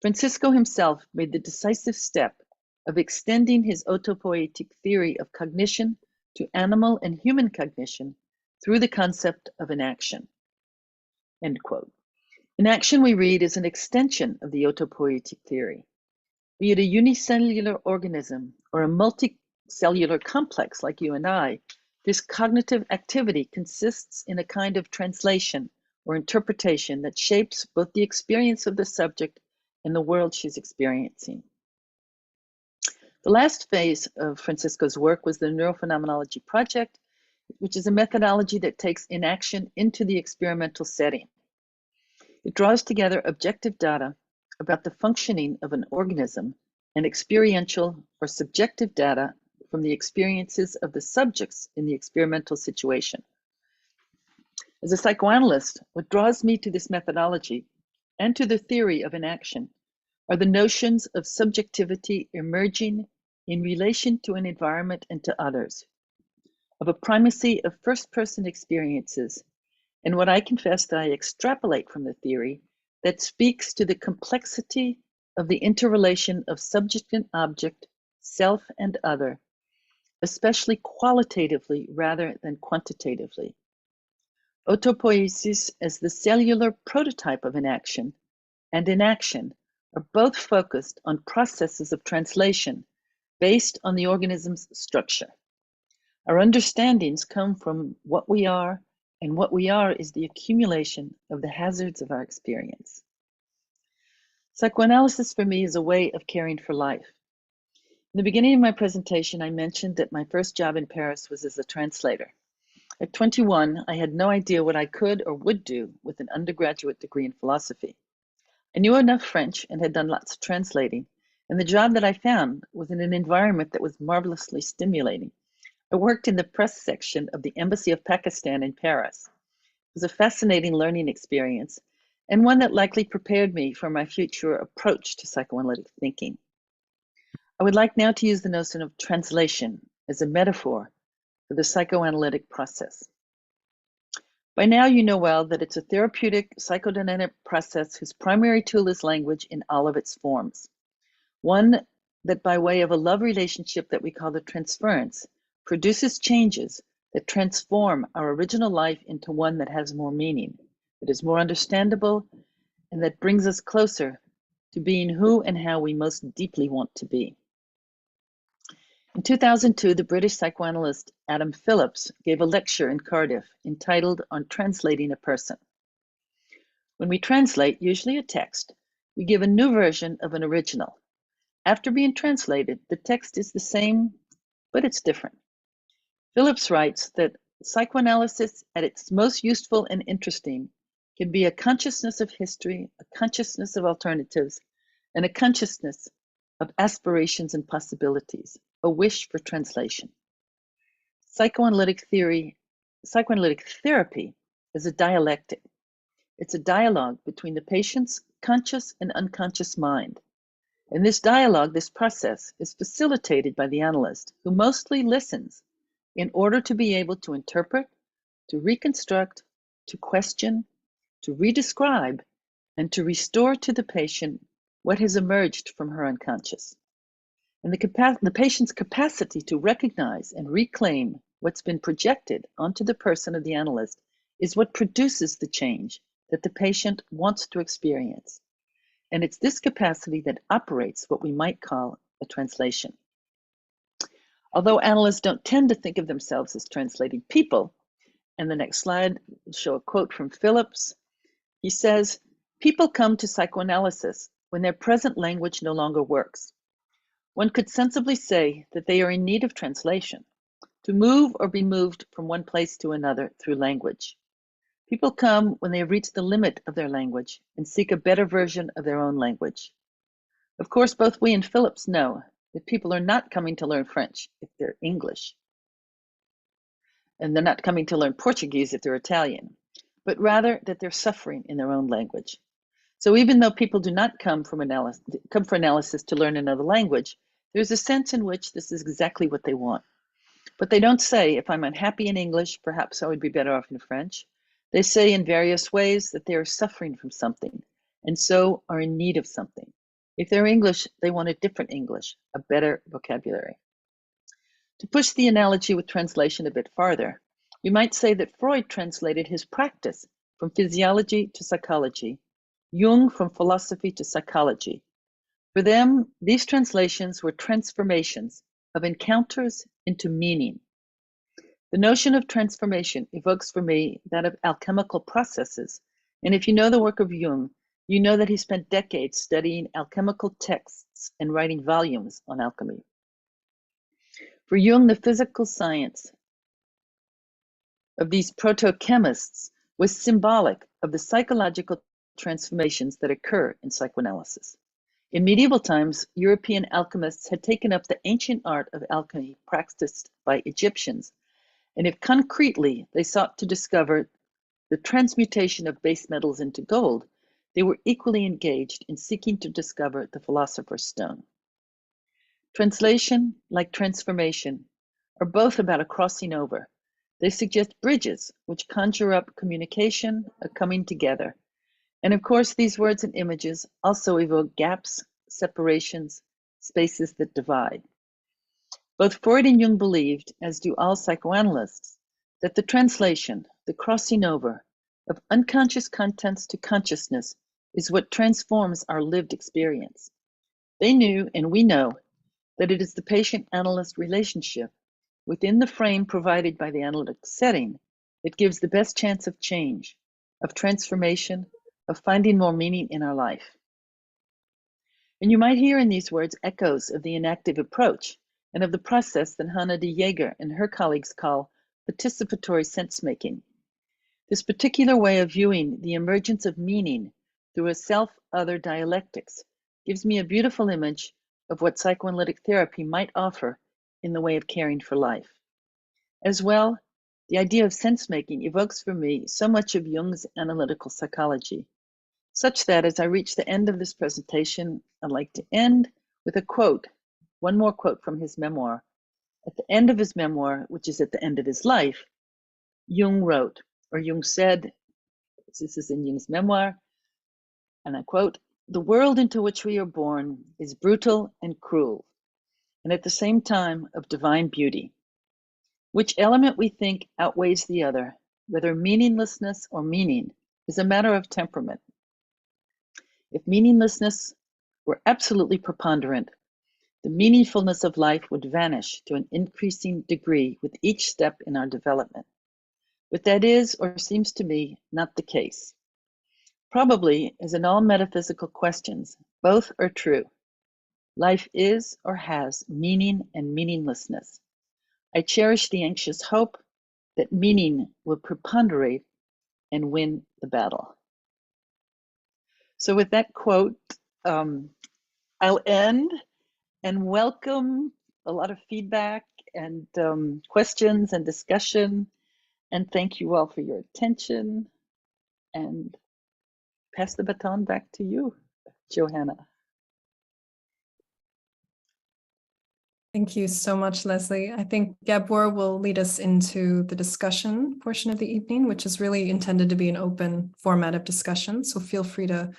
"Francisco himself made the decisive step of extending his autopoietic theory of cognition to animal and human cognition through the concept of inaction." End quote. Inaction, we read, is an extension of the autopoietic theory. Be it a unicellular organism or a multicellular complex like you and I, this cognitive activity consists in a kind of translation or interpretation that shapes both the experience of the subject and the world she's experiencing. The last phase of Francisco's work was the Neurophenomenology Project, which is a methodology that takes inaction into the experimental setting. It draws together objective data about the functioning of an organism and experiential or subjective data from the experiences of the subjects in the experimental situation. As a psychoanalyst, what draws me to this methodology and to the theory of inaction are the notions of subjectivity emerging in relation to an environment and to others, of a primacy of first-person experiences, and what I confess that I extrapolate from the theory that speaks to the complexity of the interrelation of subject and object, self and other, especially qualitatively rather than quantitatively. Autopoiesis as the cellular prototype of inaction and inaction are both focused on processes of translation based on the organism's structure. Our understandings come from what we are, and what we are is the accumulation of the hazards of our experience. Psychoanalysis for me is a way of caring for life. In the beginning of my presentation, I mentioned that my first job in Paris was as a translator. At 21, I had no idea what I could or would do with an undergraduate degree in philosophy. I knew enough French and had done lots of translating, and the job that I found was in an environment that was marvelously stimulating. I worked in the press section of the Embassy of Pakistan in Paris. It was a fascinating learning experience, and one that likely prepared me for my future approach to psychoanalytic thinking. I would like now to use the notion of translation as a metaphor for the psychoanalytic process. By now, you know well that it's a therapeutic psychodynamic process whose primary tool is language in all of its forms. One that, by way of a love relationship that we call the transference, produces changes that transform our original life into one that has more meaning, that is more understandable, and that brings us closer to being who and how we most deeply want to be. In 2002, the British psychoanalyst Adam Phillips gave a lecture in Cardiff entitled On Translating a Person. When we translate, usually a text, we give a new version of an original. After being translated, the text is the same, but it's different. Phillips writes that psychoanalysis, at its most useful and interesting, can be a consciousness of history, a consciousness of alternatives, and a consciousness of aspirations and possibilities, a wish for translation. Psychoanalytic therapy is a dialectic. It's a dialogue between the patient's conscious and unconscious mind. And this dialogue, this process, is facilitated by the analyst, who mostly listens in order to be able to interpret, to reconstruct, to question, to redescribe, and to restore to the patient what has emerged from her unconscious. And the patient's capacity to recognize and reclaim what's been projected onto the person of the analyst is what produces the change that the patient wants to experience. And it's this capacity that operates what we might call a translation. Although analysts don't tend to think of themselves as translating people, and the next slide will show a quote from Phillips. He says, "People come to psychoanalysis when their present language no longer works. One could sensibly say that they are in need of translation, to move or be moved from one place to another through language. People come when they have reached the limit of their language and seek a better version of their own language. Of course, both we and Phillips know that people are not coming to learn French if they're English, and they're not coming to learn Portuguese if they're Italian, but rather that they're suffering in their own language. So even though people do not come for analysis to learn another language, there's a sense in which this is exactly what they want. But they don't say, if I'm unhappy in English, perhaps I would be better off in French. They say in various ways that they are suffering from something, and so are in need of something. If they're English, they want a different English, a better vocabulary. To push the analogy with translation a bit farther, you might say that Freud translated his practice from physiology to psychology, Jung from philosophy to psychology. For them, these translations were transformations of encounters into meaning. The notion of transformation evokes for me that of alchemical processes, and if you know the work of Jung, you know that he spent decades studying alchemical texts and writing volumes on alchemy. For Jung, the physical science of these proto-chemists was symbolic of the psychological transformations that occur in psychoanalysis. In medieval times, European alchemists had taken up the ancient art of alchemy practiced by Egyptians, and if concretely they sought to discover the transmutation of base metals into gold, they were equally engaged in seeking to discover the philosopher's stone. Translation, like transformation, are both about a crossing over. They suggest bridges which conjure up communication, a coming together. And of course, these words and images also evoke gaps, separations, spaces that divide. Both Freud and Jung believed, as do all psychoanalysts, that the translation, the crossing over of unconscious contents to consciousness is what transforms our lived experience. They knew, and we know, that it is the patient-analyst relationship within the frame provided by the analytic setting that gives the best chance of change, of transformation, of finding more meaning in our life. And you might hear in these words echoes of the enactive approach and of the process that Hanna de Jager and her colleagues call participatory sense-making. This particular way of viewing the emergence of meaning through a self-other dialectics gives me a beautiful image of what psychoanalytic therapy might offer in the way of caring for life. As well, the idea of sense-making evokes for me so much of Jung's analytical psychology. such that as I reach the end of this presentation, I'd like to end with a quote, one more quote from his memoir. At the end of his memoir, which is at the end of his life, Jung wrote, or Jung said, this is in Jung's memoir, and I quote, "The world into which we are born is brutal and cruel, and at the same time of divine beauty. Which element we think outweighs the other, whether meaninglessness or meaning, is a matter of temperament. If meaninglessness were absolutely preponderant, the meaningfulness of life would vanish to an increasing degree with each step in our development. But that is, or seems to me, not the case. Probably, as in all metaphysical questions, both are true. Life is or has meaning and meaninglessness. I cherish the anxious hope that meaning will preponderate and win the battle." So with that quote, I'll end and welcome a lot of feedback and questions and discussion. And thank you all for your attention, and pass the baton back to you, Johanna. Thank you so much, Leslie. I think Gabor will lead us into the discussion portion of the evening, which is really intended to be an open format of discussion. So feel free to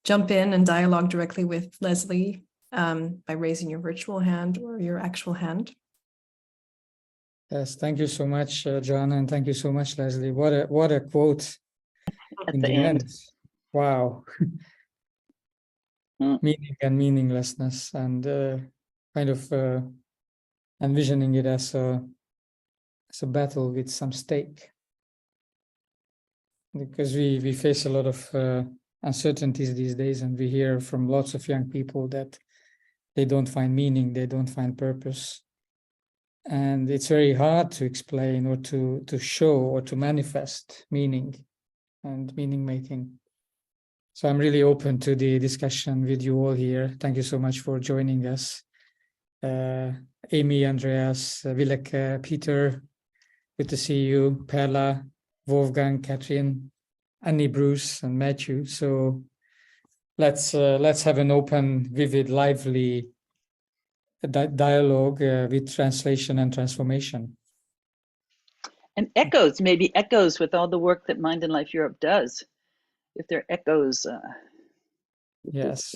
jump in and dialogue directly with Leslie by raising your virtual hand or your actual hand. Yes, thank you so much, Joanna, and thank you so much, Leslie. What a quote At the end. Wow. Meaning and meaninglessness, and kind of envisioning it as a battle with some stake. Because we face a lot of uncertainties these days, and we hear from lots of young people that they don't find meaning, they don't find purpose. And it's very hard to explain or to show or to manifest meaning and meaning making. So I'm really open to the discussion with you all here. Thank you so much for joining us. Amy, Andreas, Willeke, Peter, good to see you. Perla, Wolfgang, Catherine, Annie, Bruce, and Matthew. So let's have an open, vivid, lively dialogue with translation and transformation. And echoes, maybe echoes with all the work that Mind and Life Europe does. If there are echoes. Yes.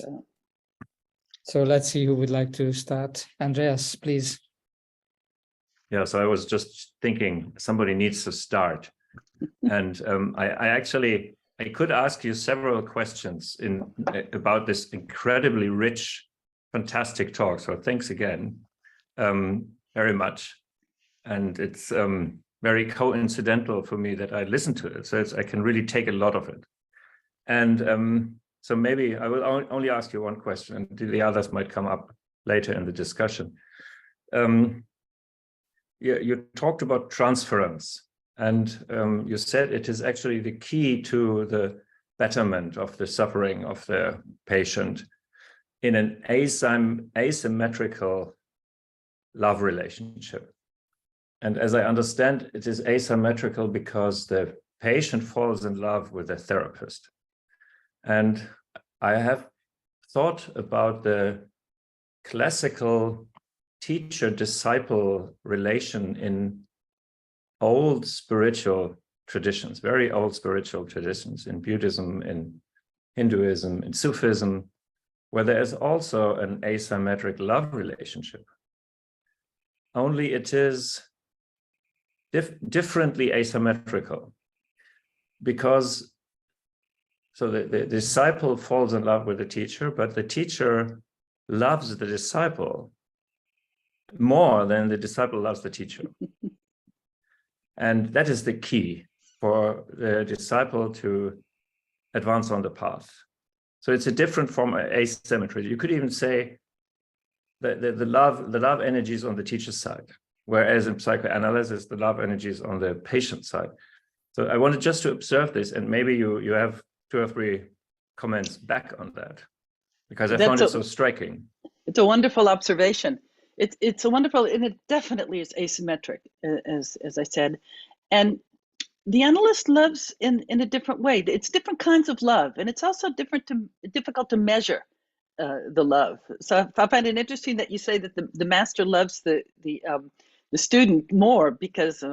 So let's see who would like to start. Andreas, please. Yeah, so I was just thinking somebody needs to start. And I could ask you several questions about this incredibly rich, fantastic talk. So thanks again very much. And it's very coincidental for me that I listened to it. So I can really take a lot of it. And so maybe I will only ask you one question, and the others might come up later in the discussion. You talked about transference, and you said it is actually the key to the betterment of the suffering of the patient in an asymmetrical love relationship. And as I understand, it is asymmetrical because the patient falls in love with the therapist. And I have thought about the classical teacher-disciple relation in old spiritual traditions, very old spiritual traditions in Buddhism, in Hinduism, in Sufism, where there is also an asymmetric love relationship. Only it is differently asymmetrical, because so the disciple falls in love with the teacher, but the teacher loves the disciple more than the disciple loves the teacher. And that is the key for the disciple to advance on the path. So it's a different form of asymmetry. You could even say that the love energy is on the teacher's side, whereas in psychoanalysis, the love energy is on the patient side. So I wanted just to observe this, and maybe you have 2 or 3 comments back on that, because I found it so striking. It's a wonderful observation. It's a wonderful, and it definitely is asymmetric, as I said. And the analyst loves in a different way. It's different kinds of love, and it's also difficult to measure the love. So I find it interesting that you say that the master loves the student more, because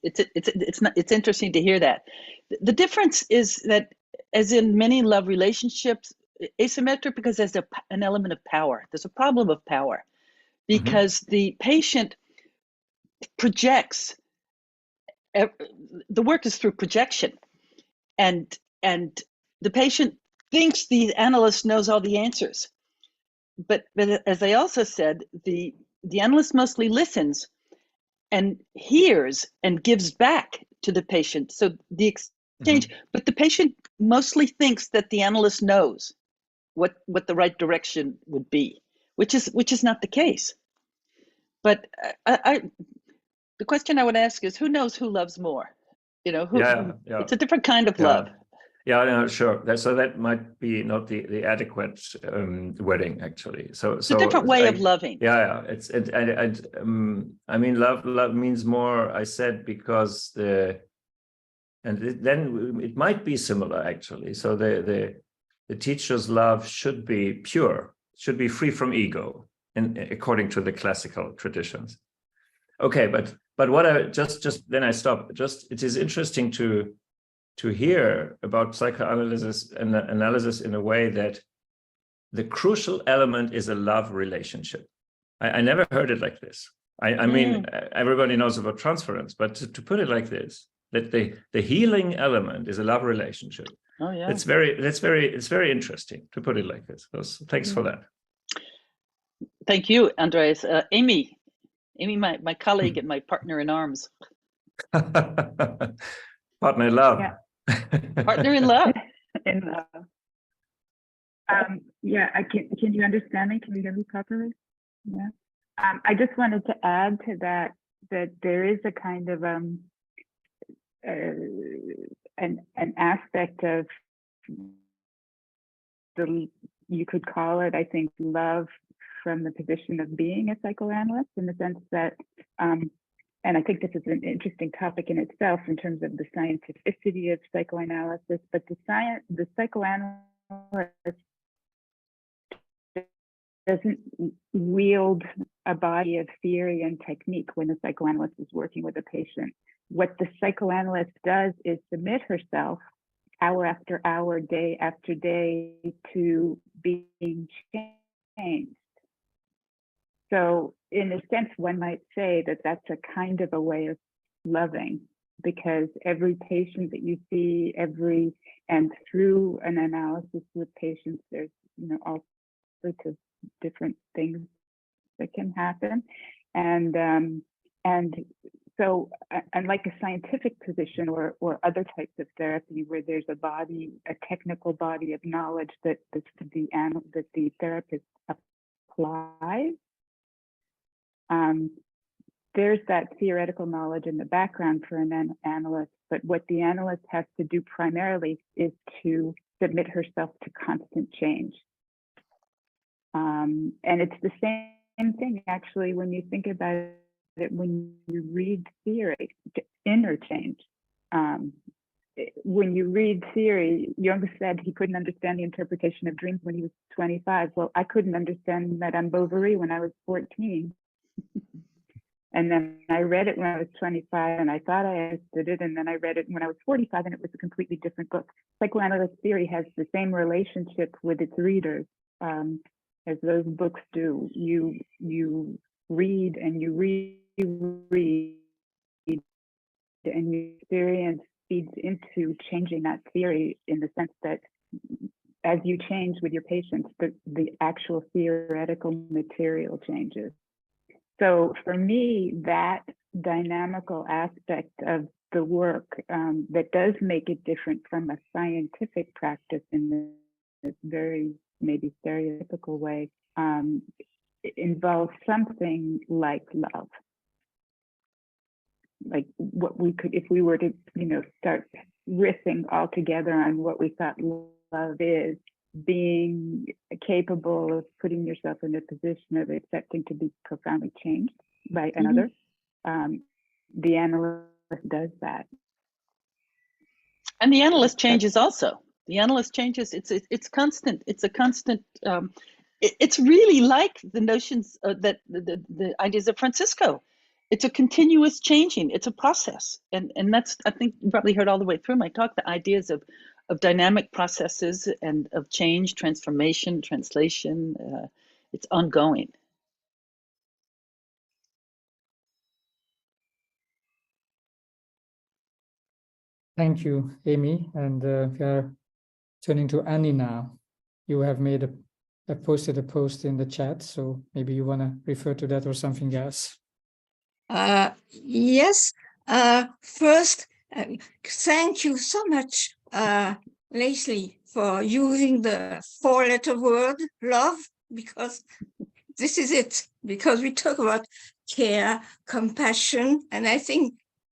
it's interesting to hear that. The difference is that, as in many love relationships, asymmetric because there's an element of power. There's a problem of power because the patient projects. The work is through projection, and the patient thinks the analyst knows all the answers. But as I also said, the analyst mostly listens and hears and gives back to the patient. So the exchange, but the patient mostly thinks that the analyst knows what the right direction would be, which is not the case. But the question I would ask is, who knows who loves more? You know, it's a different kind of love. Yeah, no, sure. So that might be not the adequate wording, actually. So it's a different way of loving. Yeah. I mean, love means more. I said because then it might be similar, actually. So the teacher's love should be pure, should be free from ego, according to the classical traditions. Okay, but what I just then I stop. Just it is interesting to hear about psychoanalysis and analysis in a way that the crucial element is a love relationship. I never heard it like this. I mean, everybody knows about transference, but to put it like this, that the healing element is a love relationship. Oh yeah, it's very interesting to put it like this. So thanks for that. Thank you, Andreas. Amy, my colleague and my partner in arms. Partner in love. Yeah. Partner in love. In love. Yeah, can you understand me? Can you hear me properly? Yeah. I just wanted to add to that there is a kind of an aspect of you could call it, I think, love from the position of being a psychoanalyst, in the sense that and I think this is an interesting topic in itself in terms of the scientificity of psychoanalysis, but the psychoanalyst doesn't wield a body of theory and technique when the psychoanalyst is working with a patient. What the psychoanalyst does is submit herself hour after hour, day after day, to being changed. So in a sense, one might say that that's a kind of a way of loving, because every patient that you see, and through an analysis with patients, there's all sorts of different things that can happen. And so unlike a scientific position or other types of therapy where there's a technical body of knowledge that the therapist applies, there's that theoretical knowledge in the background for an analyst, but what the analyst has to do primarily is to submit herself to constant change. And it's the same thing, actually, when you think about it, when you read theory, inner change. When you read theory, Jung said he couldn't understand the interpretation of dreams when he was 25. Well, I couldn't understand Madame Bovary when I was 14. And then I read it when I was 25 and I thought I understood it. And then I read it when I was 45 and it was a completely different book. Psychoanalyst theory has the same relationship with its readers as those books do. You read and you reread, and your experience feeds into changing that theory, in the sense that as you change with your patients, the actual theoretical material changes. So for me, that dynamical aspect of the work that does make it different from a scientific practice in this very maybe stereotypical way, involves something like love. Like what we could, if we were to, start riffing all together on what we thought love is, being capable of putting yourself in a position of accepting to be profoundly changed by another. The analyst does that. And the analyst changes also. The analyst changes. It's constant. It's a constant. It's really like the notions that the ideas of Francisco. It's a continuous changing. It's a process, and that's, I think you probably heard all the way through my talk, the ideas of dynamic processes and of change, transformation, translation. It's ongoing. Thank you, Amy. And we are turning to Annie now. You have made posted a post in the chat, so maybe you want to refer to that or something else. Yes. First, thank you so much, Leslie, for using the 4-letter word love, because this is it. Because we talk about care, compassion, and I think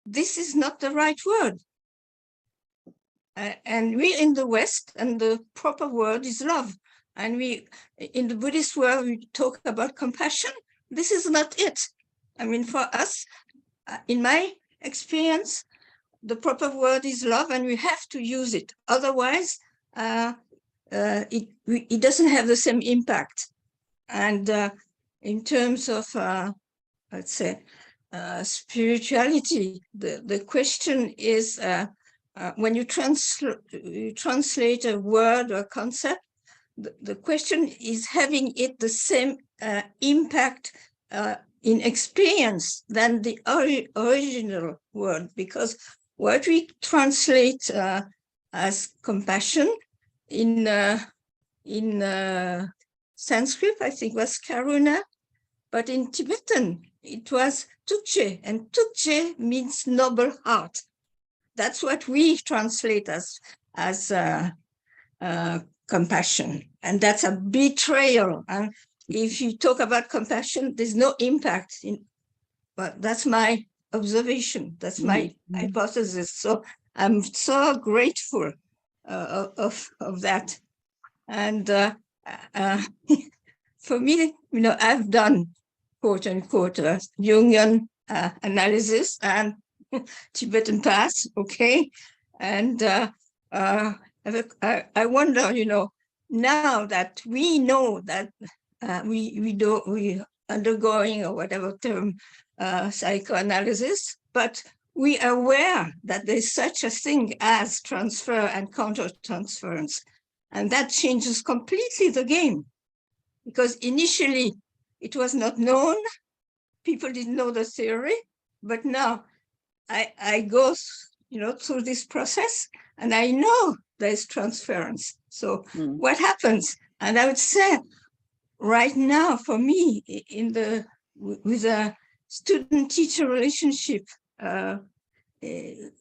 this is not the right word. And we're in the West, and the proper word is love. And we, in the Buddhist world, we talk about compassion. This is not it. I mean, for us, in my experience, the proper word is love, and we have to use it. Otherwise, it doesn't have the same impact. And in terms of, let's say, spirituality, the question is, when you translate a word or concept, the question is having it the same impact in experience than the original word, because what we translate as compassion in Sanskrit, I think, was karuna, but in Tibetan it was tukche, and tukche means noble heart. That's what we translate as compassion, and that's a betrayal. And if you talk about compassion, there's no impact but that's my observation. That's my hypothesis. So I'm so grateful of that. And for me, I've done quote unquote Jungian analysis and Tibetan path, okay, and I wonder, now that we know that we undergoing, or whatever term, psychoanalysis, but we are aware that there's such a thing as transfer and counter-transference, and that changes completely the game, because initially it was not known, people didn't know the theory, but now I go, through this process, and I know there's transference. So what happens? And I would say, right now, for me, with a student-teacher relationship, in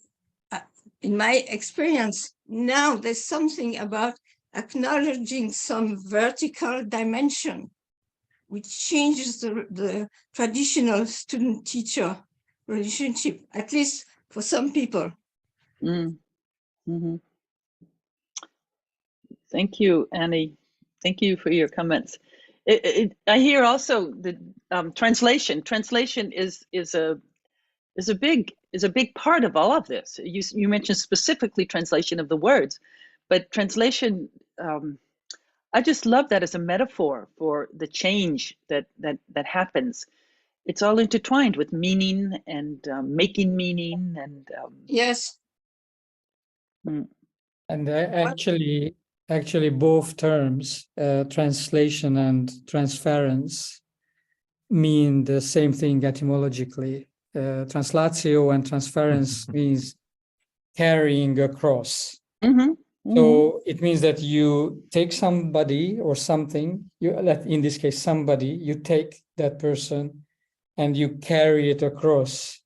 my experience, now there's something about acknowledging some vertical dimension, which changes the traditional student-teacher relationship, at least for some people. Mm-hmm. Thank you, Annie. Thank you for your comments. I hear also the translation. Translation is a big part of all of this. You mentioned specifically translation of the words, but translation. I just love that as a metaphor for the change that happens. It's all intertwined with meaning and making meaning and yes. And actually both terms, translation and transference, mean the same thing etymologically. Translatio and transference means carrying across. So it means that you take somebody or something, in this case somebody, you take that person and you carry it across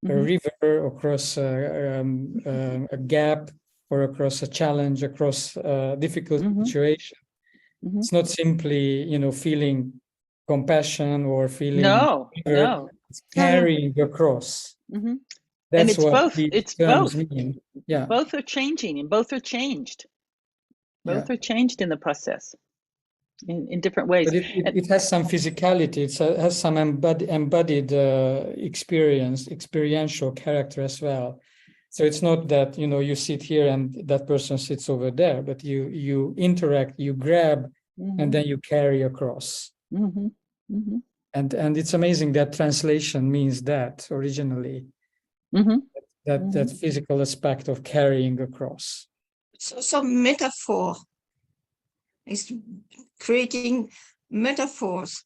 a river, across a gap, or across a challenge, across a difficult situation. It's not simply, feeling compassion or feeling no. It's carrying across. And That's it's what both. these It's terms both. mean. Yeah. Both are changing, and both are changed. Both are changed in the process, in different ways. But it has some physicality. It has some embodied experiential character as well. So it's not that, you know, you sit here and that person sits over there, but you interact, you grab, and then you carry across. And it's amazing that translation means that originally, that physical aspect of carrying across. So some metaphor is creating metaphors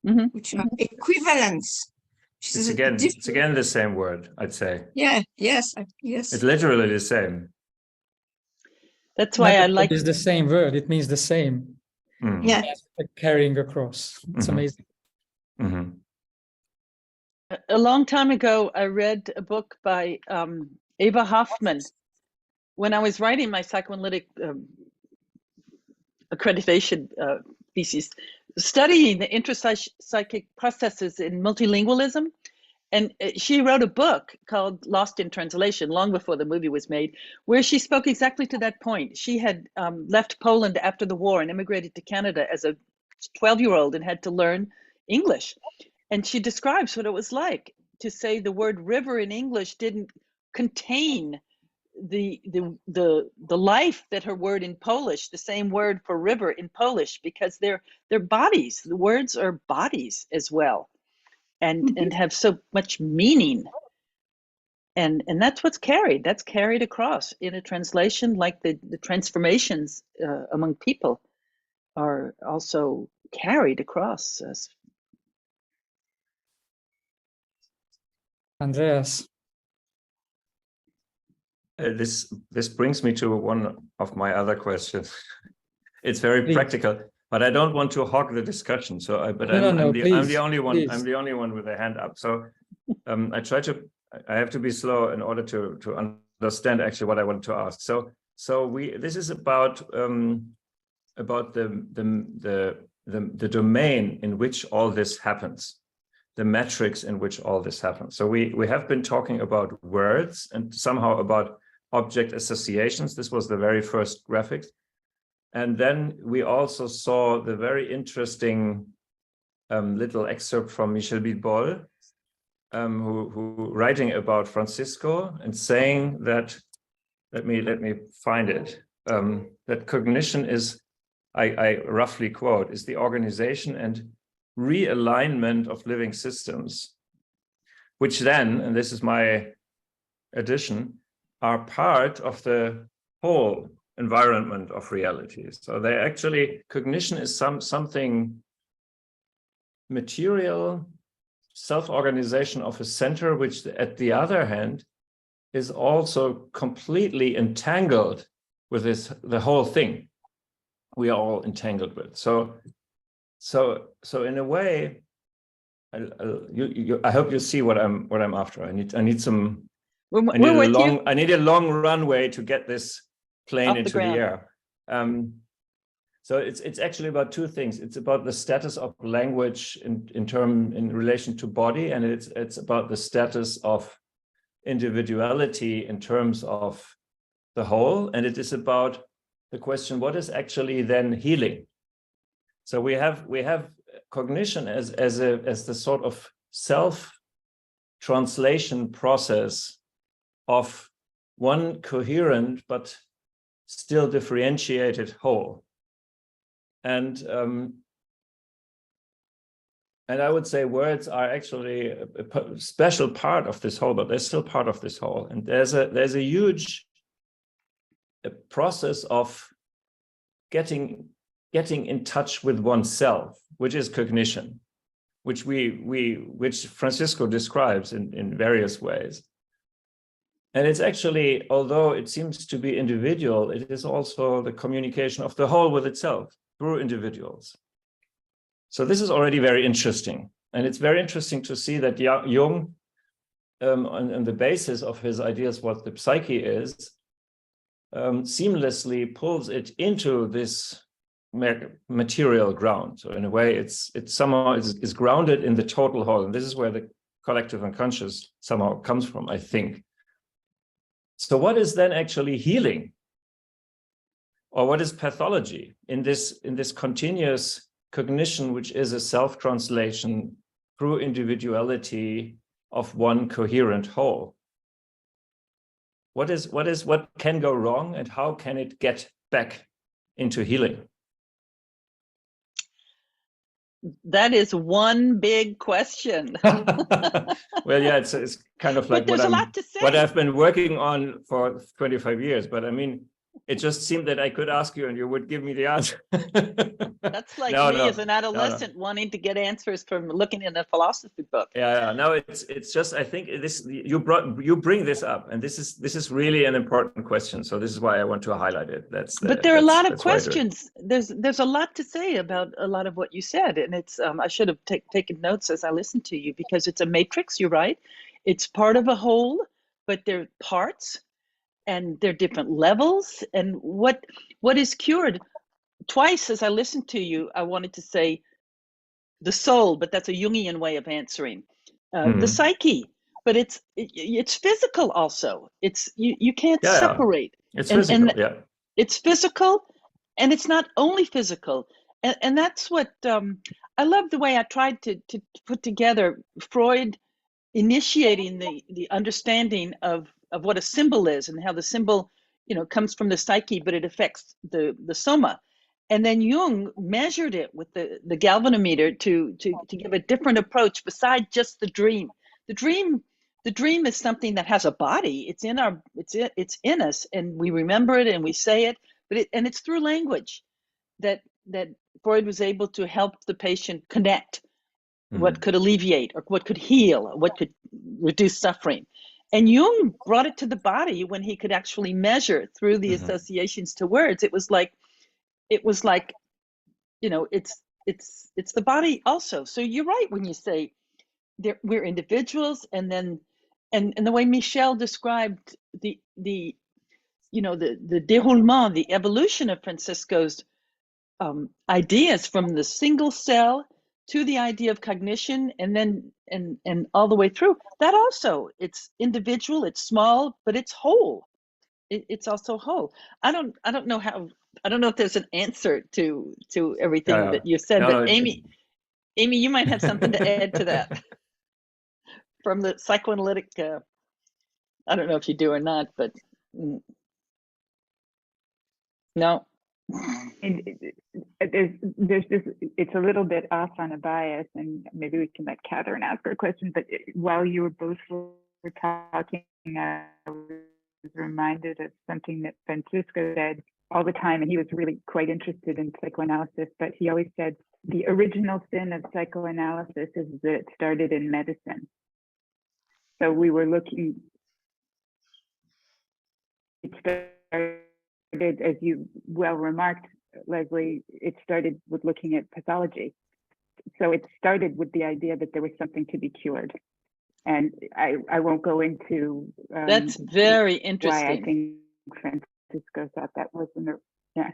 which are equivalents. It's again the same word, I'd say. Yeah, yes. It's literally the same. That's why I like. It's the same word. It means the same. Yeah. Like carrying across. It's amazing. A long time ago, I read a book by Eva Hoffman. When I was writing my psychoanalytic accreditation thesis, studying the intrapsychic processes in multilingualism. And she wrote a book called Lost in Translation, long before the movie was made, where she spoke exactly to that point. She had left Poland after the war and immigrated to Canada as a 12-year-old and had to learn English. And she describes what it was like to say the word river in English didn't contain the life that her word in Polish, the same word for river in Polish, because they're bodies. The words are bodies as well, and have so much meaning. And that's what's carried. That's carried across in a translation, like the transformations among people are also carried across us. Andreas. This brings me to one of my other questions. It's very practical, but I don't want to hog the discussion. So, I'm the only one. Please. I'm the only one with a hand up. So, I have to be slow in order to understand actually what I want to ask. This is about the domain in which all this happens, the metrics in which all this happens. So we have been talking about words and somehow about object associations. This was the very first graphics. And then we also saw the very interesting little excerpt from Michel Bidbol, who writing about Francisco and saying that, let me find it, that cognition is, I roughly quote, is the organization and realignment of living systems, which then, and this is my addition, are part of the whole environment of reality. So they actually, cognition is something material, self-organization of a center, which at the other hand is also completely entangled with the whole thing we are all entangled with. So in a way, I hope you see what I'm after. I need some. I need a long runway to get this plane into the air. So it's actually about two things. It's about the status of language in relation to body, and it's about the status of individuality in terms of the whole, and it is about the question: what is actually then healing? So we have cognition as the sort of self-translation process of one coherent but still differentiated whole. And I would say words are actually a special part of this whole, but they're still part of this whole. And there's a huge process of getting in touch with oneself, which is cognition, which Francisco describes in various ways. And it's actually, although it seems to be individual, it is also the communication of the whole with itself through individuals. So this is already very interesting. And it's very interesting to see that Jung, on the basis of his ideas what the psyche is, seamlessly pulls it into this material ground. So in a way, it's somehow is grounded in the total whole. And this is where the collective unconscious somehow comes from, I think. So what is then actually healing? Or what is pathology in this continuous cognition, which is a self-translation through individuality of one coherent whole? what can go wrong, and how can it get back into healing? That is one big question. Well, yeah, it's kind of like but there's a lot to say. What I've been working on for 25 years. But I mean, it just seemed that I could ask you and you would give me the answer. That's like me as an adolescent wanting to get answers from looking in a philosophy book. Yeah. No, it's just, I think you bring this up, and this is really an important question. So this is why I want to highlight it. But there are a lot of questions. There's a lot to say about a lot of what you said, and it's I should have taken notes as I listened to you, because it's a matrix. You're right. It's part of a whole, but they're parts. And they're different levels, and what is cured. Twice as I listened to you, I wanted to say the soul, but that's a Jungian way of answering. The psyche, but it's physical also. It's you can't separate. It's physical. It's physical, and it's not only physical, and that's what I love the way I tried to put together Freud initiating the understanding of what a symbol is, and how the symbol, comes from the psyche, but it affects the soma. And then Jung measured it with the galvanometer to give a different approach besides just the dream. The dream is something that has a body. It's in us, and we remember it and we say it, but it's through language that Freud was able to help the patient connect what could alleviate, or what could heal, or what could reduce suffering. And Jung brought it to the body when he could actually measure through the associations to words. It was like, it's the body also. So you're right when you say we're individuals, and then and the way Michel described the déroulement, the evolution of Francisco's ideas from the single cell to the idea of cognition, and then and all the way through. That also, it's individual, it's small, but it's whole. It's also whole. I don't know if there's an answer to everything that you said, but Amy, you might have something to add to that from the psychoanalytic. I don't know if you do or not, but no. And there's this, it's a little bit off on a bias, and maybe we can let Catherine ask her a question, but while you were talking, I was reminded of something that Francisco said all the time, and he was really quite interested in psychoanalysis, but he always said the original sin of psychoanalysis is that it started in medicine. So we were looking, it started, as you well remarked, Leslie, it started with looking at pathology. So it started with the idea that there was something to be cured. And I won't go into that's very interesting. Why I think Francisco thought that wasn't yeah.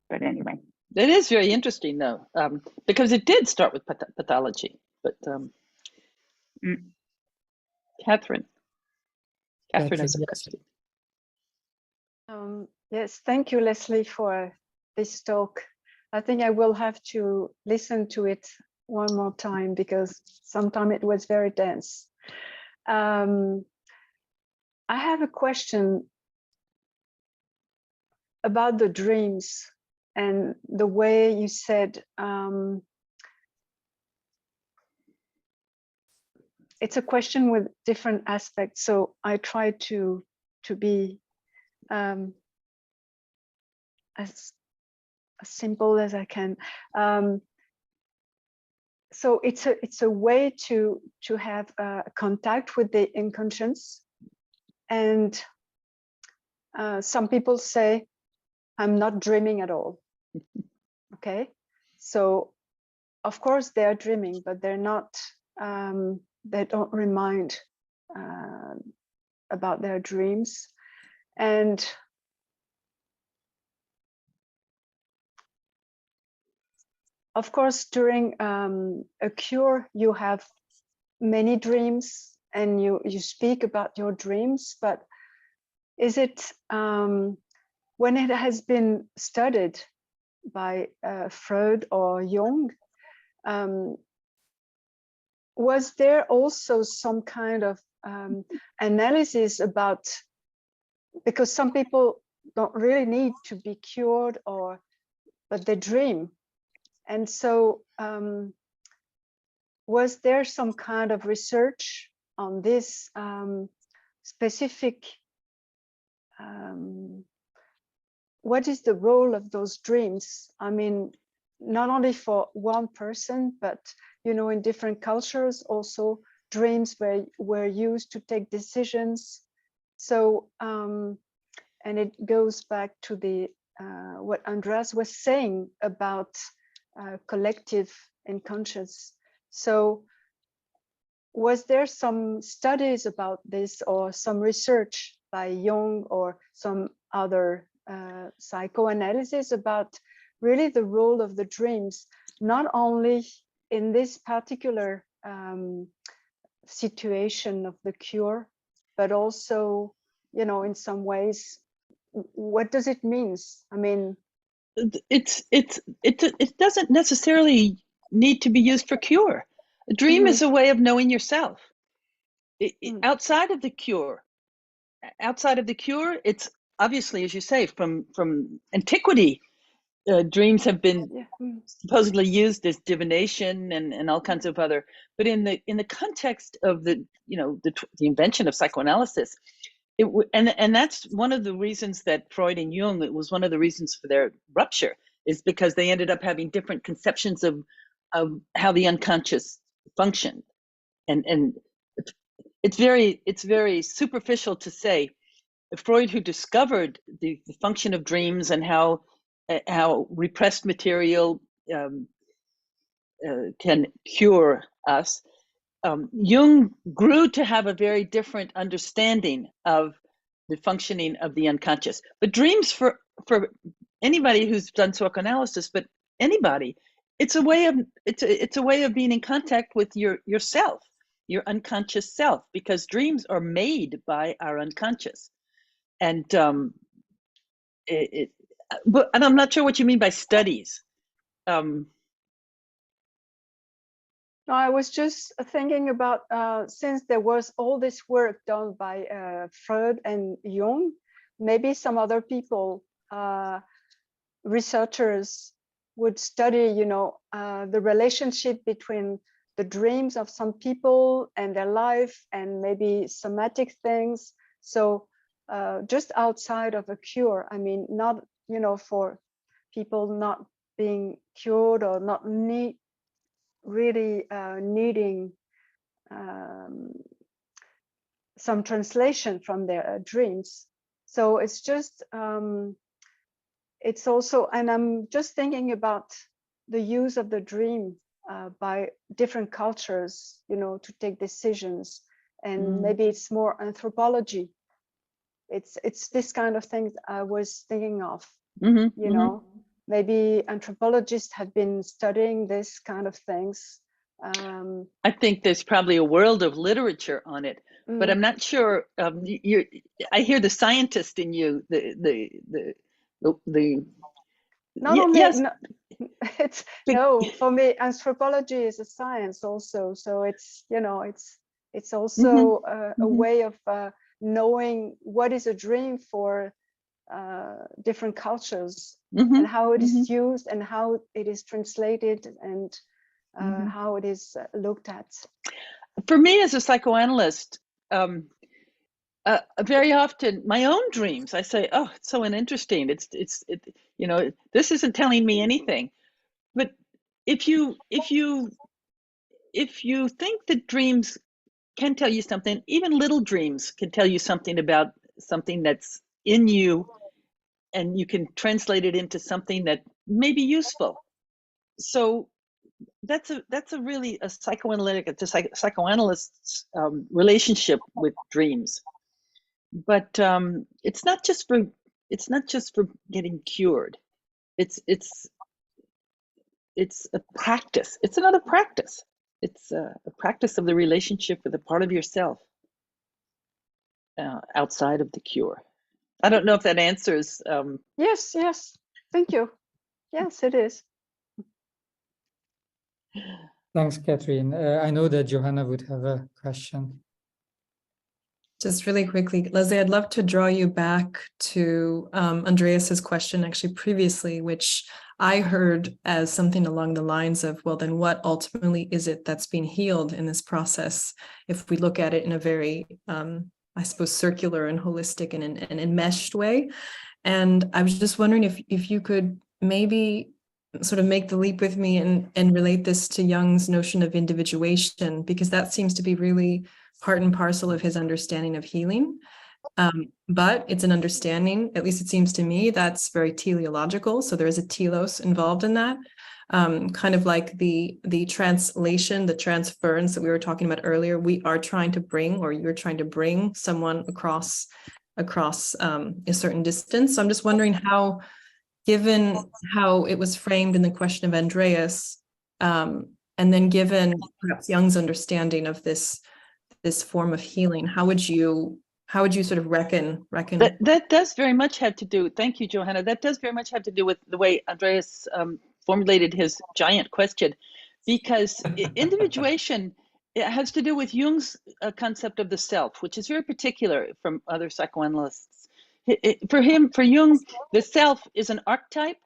But anyway, it is very interesting though, because it did start with pathology. But Catherine has a question. Yes, thank you, Leslie, for this talk. I think I will have to listen to it one more time, because sometimes it was very dense. I have a question about the dreams and the way you said it's a question with different aspects. So I try to be as simple as I can. So it's a way to have contact with the inconscious, and some people say I'm not dreaming at all. Okay, so of course they are dreaming, but they're not. They don't remind about their dreams, and of course, during a cure, you have many dreams, and you speak about your dreams. But is it when it has been studied by Freud or Jung? Was there also some kind of analysis about because some people don't really need to be cured, but they dream. And so was there some kind of research on this specific, what is the role of those dreams? I mean, not only for one person, but, you know, in different cultures also, dreams were used to take decisions. So, and it goes back to the what Andreas was saying about collective unconscious. So was there some studies about this, or some research by Jung or some other psychoanalysis about really the role of the dreams, not only in this particular situation of the cure, but also, you know, in some ways, what does it mean? I mean, it doesn't necessarily need to be used for cure. A dream is a way of knowing yourself. Outside of the cure, it's obviously, as you say, from antiquity, dreams have been supposedly used as divination and all kinds of other. But in the context of the invention of psychoanalysis, and that's one of the reasons that Freud and Jung, it was one of the reasons for their rupture, is because they ended up having different conceptions of how the unconscious functioned, and it's very superficial to say Freud, who discovered the function of dreams and how repressed material can cure us. Jung grew to have a very different understanding of the functioning of the unconscious. But dreams, for anybody who's done psychoanalysis, but anybody, it's a way of being in contact with yourself, your unconscious self, because dreams are made by our unconscious. And but I'm not sure what you mean by studies. No, I was just thinking about since there was all this work done by Freud and Jung, maybe some other people, researchers, would study, you know, the relationship between the dreams of some people and their life, and maybe somatic things. So just outside of a cure, I mean, not, you know, for people not being cured or not really needing some translation from their dreams. So it's just, it's also, and I'm just thinking about the use of the dream by different cultures, you know, to take decisions. And maybe it's more anthropology. It's this kind of thing I was thinking of, you know. Maybe anthropologists have been studying this kind of things. I think there's probably a world of literature on it, but I'm not sure. I hear the scientist in you. Not only, yes. it's no. For me, anthropology is a science also. So it's, you know, it's also a way of knowing what is a dream for different cultures, and how it is used, and how it is translated, and how it is looked at. For me as a psychoanalyst, very often my own dreams, I say, oh, it's so uninteresting. It's you know, this isn't telling me anything. But if you think that dreams can tell you something, even little dreams can tell you something about something that's in you, and you can translate it into something that may be useful. So that's a really a psychoanalytic, it's a psychoanalyst's relationship with dreams. But it's not just for getting cured. It's a practice. It's another practice. It's a practice of the relationship with a part of yourself outside of the cure. I don't know if that answers. Yes, thank you. Yes, it is. Thanks, Catherine. I know that Johanna would have a question. Just really quickly, Leslie, I'd love to draw you back to Andreas's question actually previously, which I heard as something along the lines of, well, then what ultimately is it that's being healed in this process? If we look at it in a very, I suppose, circular and holistic and enmeshed way. And I was just wondering if you could maybe sort of make the leap with me and relate this to Jung's notion of individuation, because that seems to be really part and parcel of his understanding of healing. But it's an understanding, at least it seems to me, that's very teleological. So there is a telos involved in that, kind of like the translation, the transference that we were talking about earlier. We are trying to bring, or you're trying to bring someone across a certain distance. So I'm just wondering how, given how it was framed in the question of Andreas, and then given perhaps Jung's understanding of this form of healing, how would you sort of reckon? That does very much have to do, thank you, Johanna, that does very much have to do with the way Andreas formulated his giant question, because individuation, it has to do with Jung's concept of the self, which is very particular from other psychoanalysts. For Jung, the self is an archetype,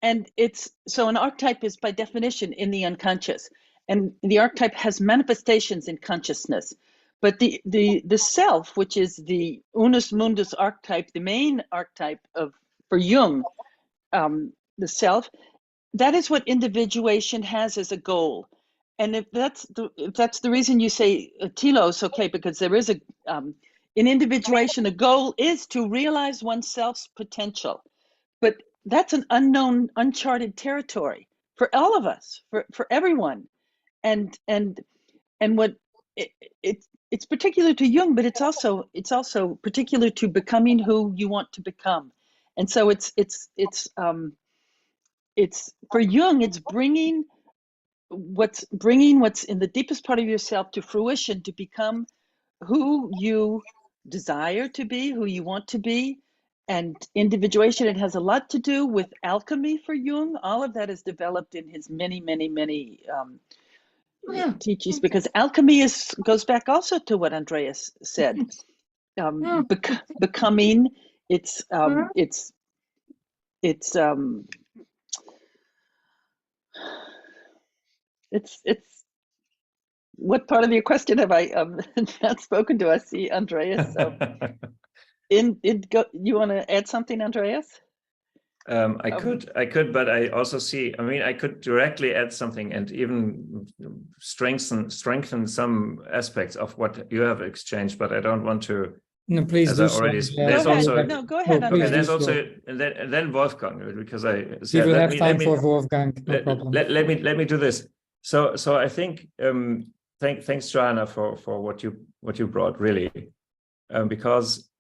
and an archetype is by definition in the unconscious, and the archetype has manifestations in consciousness. But the self, which is the unus mundus archetype, the main archetype for Jung, the self, that is what individuation has as a goal. And if that's the reason you say telos, okay, because there is in individuation, the goal is to realize oneself's potential. But that's an unknown, uncharted territory for all of us, for everyone. And what it's particular to Jung, but it's also particular to becoming who you want to become. And so it's for Jung, it's bringing what's in the deepest part of yourself to fruition, to become who you desire to be, who you want to be. And individuation, it has a lot to do with alchemy for Jung. All of that is developed in his many teachings, because alchemy goes back also to what Andreas said. Becoming, it's what part of your question have I not spoken to? I see Andreas. You want to add something, Andreas? I could, but I also see, I could directly add something and even strengthen some aspects of what you have exchanged, but I don't want to. No, please do so. Go ahead. Okay, there's also, and then Wolfgang, because I said, we will have time for Wolfgang. No problem. Let me do this. So I think thanks, Johanna, for what you brought, really, because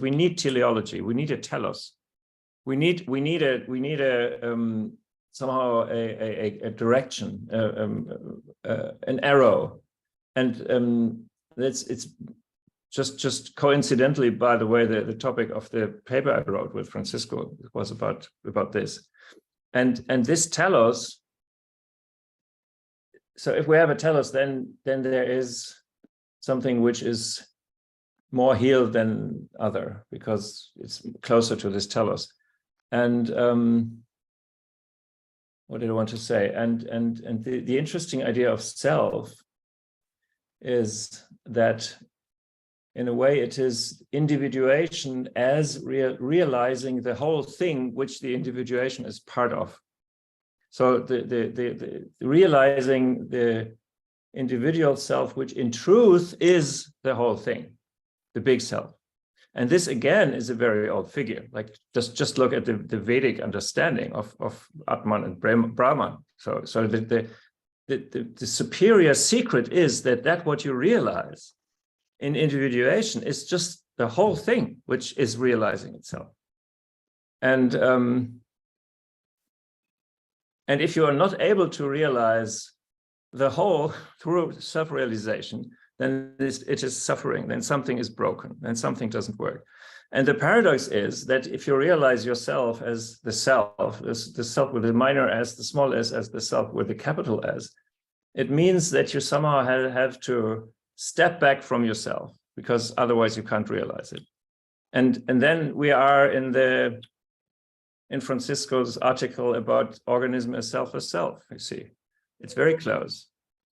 we need teleology. We need a telos. We need somehow a direction, an arrow, and it's just coincidentally, by the way, the topic of the paper I wrote with Francisco was about this, and this telos. So if we have a telos, then there is something which is more healed than other, because it's closer to this telos. And what did I want to say? And the interesting idea of self is that, in a way, it is individuation as realizing the whole thing which the individuation is part of. So the realizing the individual self, which in truth is the whole thing, the big self. And this again is a very old figure. Like just look at the Vedic understanding of Atman and Brahman. So the superior secret is that what you realize in individuation is just the whole thing, which is realizing itself. And if you are not able to realize the whole through self-realization, then it is suffering, then something is broken, then something doesn't work. And the paradox is that if you realize yourself as the self, the self with the minor s, the small s as the self with the capital S, it means that you somehow have to step back from yourself, because otherwise you can't realize it. And then we are in Francisco's article about organism as self, you see. It's very close.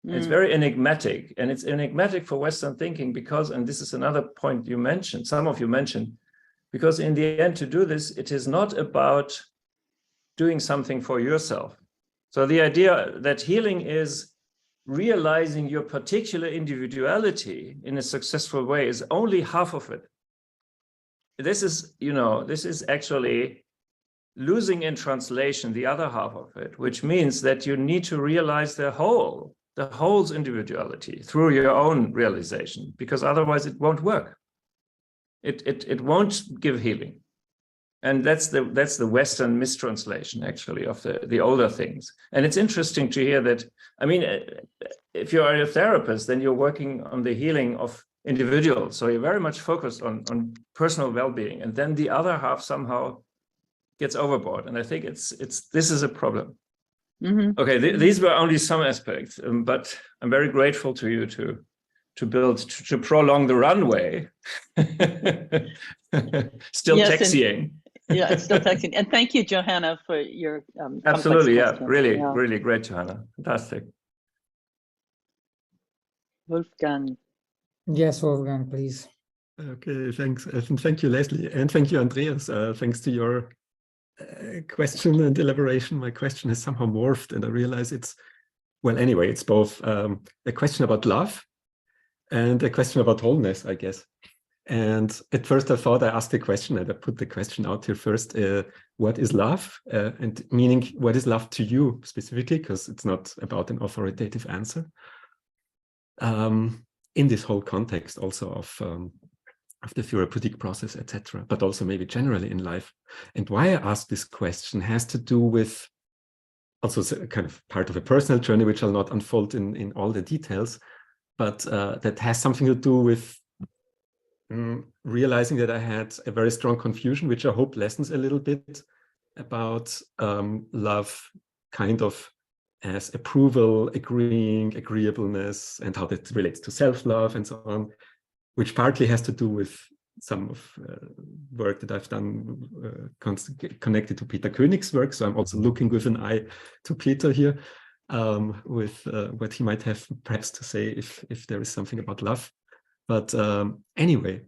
It's very enigmatic, and it's enigmatic for Western thinking because, and this is another point you mentioned, some of you mentioned, because in the end to do this, it is not about doing something for yourself. So the idea that healing is realizing your particular individuality in a successful way is only half of it. This is, this is actually losing in translation the other half of it, which means that you need to realize the whole's individuality through your own realization, because otherwise it won't work. It won't give healing. And that's the Western mistranslation, actually, of the older things. And it's interesting to hear that, I mean, if you are a therapist, then you're working on the healing of individuals. So you're very much focused on personal well-being. And then the other half somehow gets overboard. And I think this is a problem. Okay, these were only some aspects, but I'm very grateful to you to prolong the runway. Still yes, taxiing. Yeah, it's still taxiing. And thank you, Johanna, for your absolutely, yeah, question. really great, Johanna. Fantastic. Wolfgang. Yes, Wolfgang, please. Okay, thanks. And thank you, Leslie. And thank you, Andreas. Thanks to your question and elaboration. My question has somehow morphed, and I realize it's both a question about love and a question about wholeness, I guess. And at first I thought I asked the question, and I put the question out here first, what is love? And meaning, what is love to you specifically? Because it's not about an authoritative answer. In this whole context also of the therapeutic process, etc., but also maybe generally in life. And why I ask this question has to do with also kind of part of a personal journey, which I'll not unfold in all the details, but that has something to do with realizing that I had a very strong confusion, which I hope lessens a little bit, about love kind of as approval, agreeing, agreeableness, and how that relates to self-love and so on, which partly has to do with some of work that I've done connected to Peter Koenig's work. So I'm also looking with an eye to Peter here with what he might have perhaps to say if there is something about love. But anyway,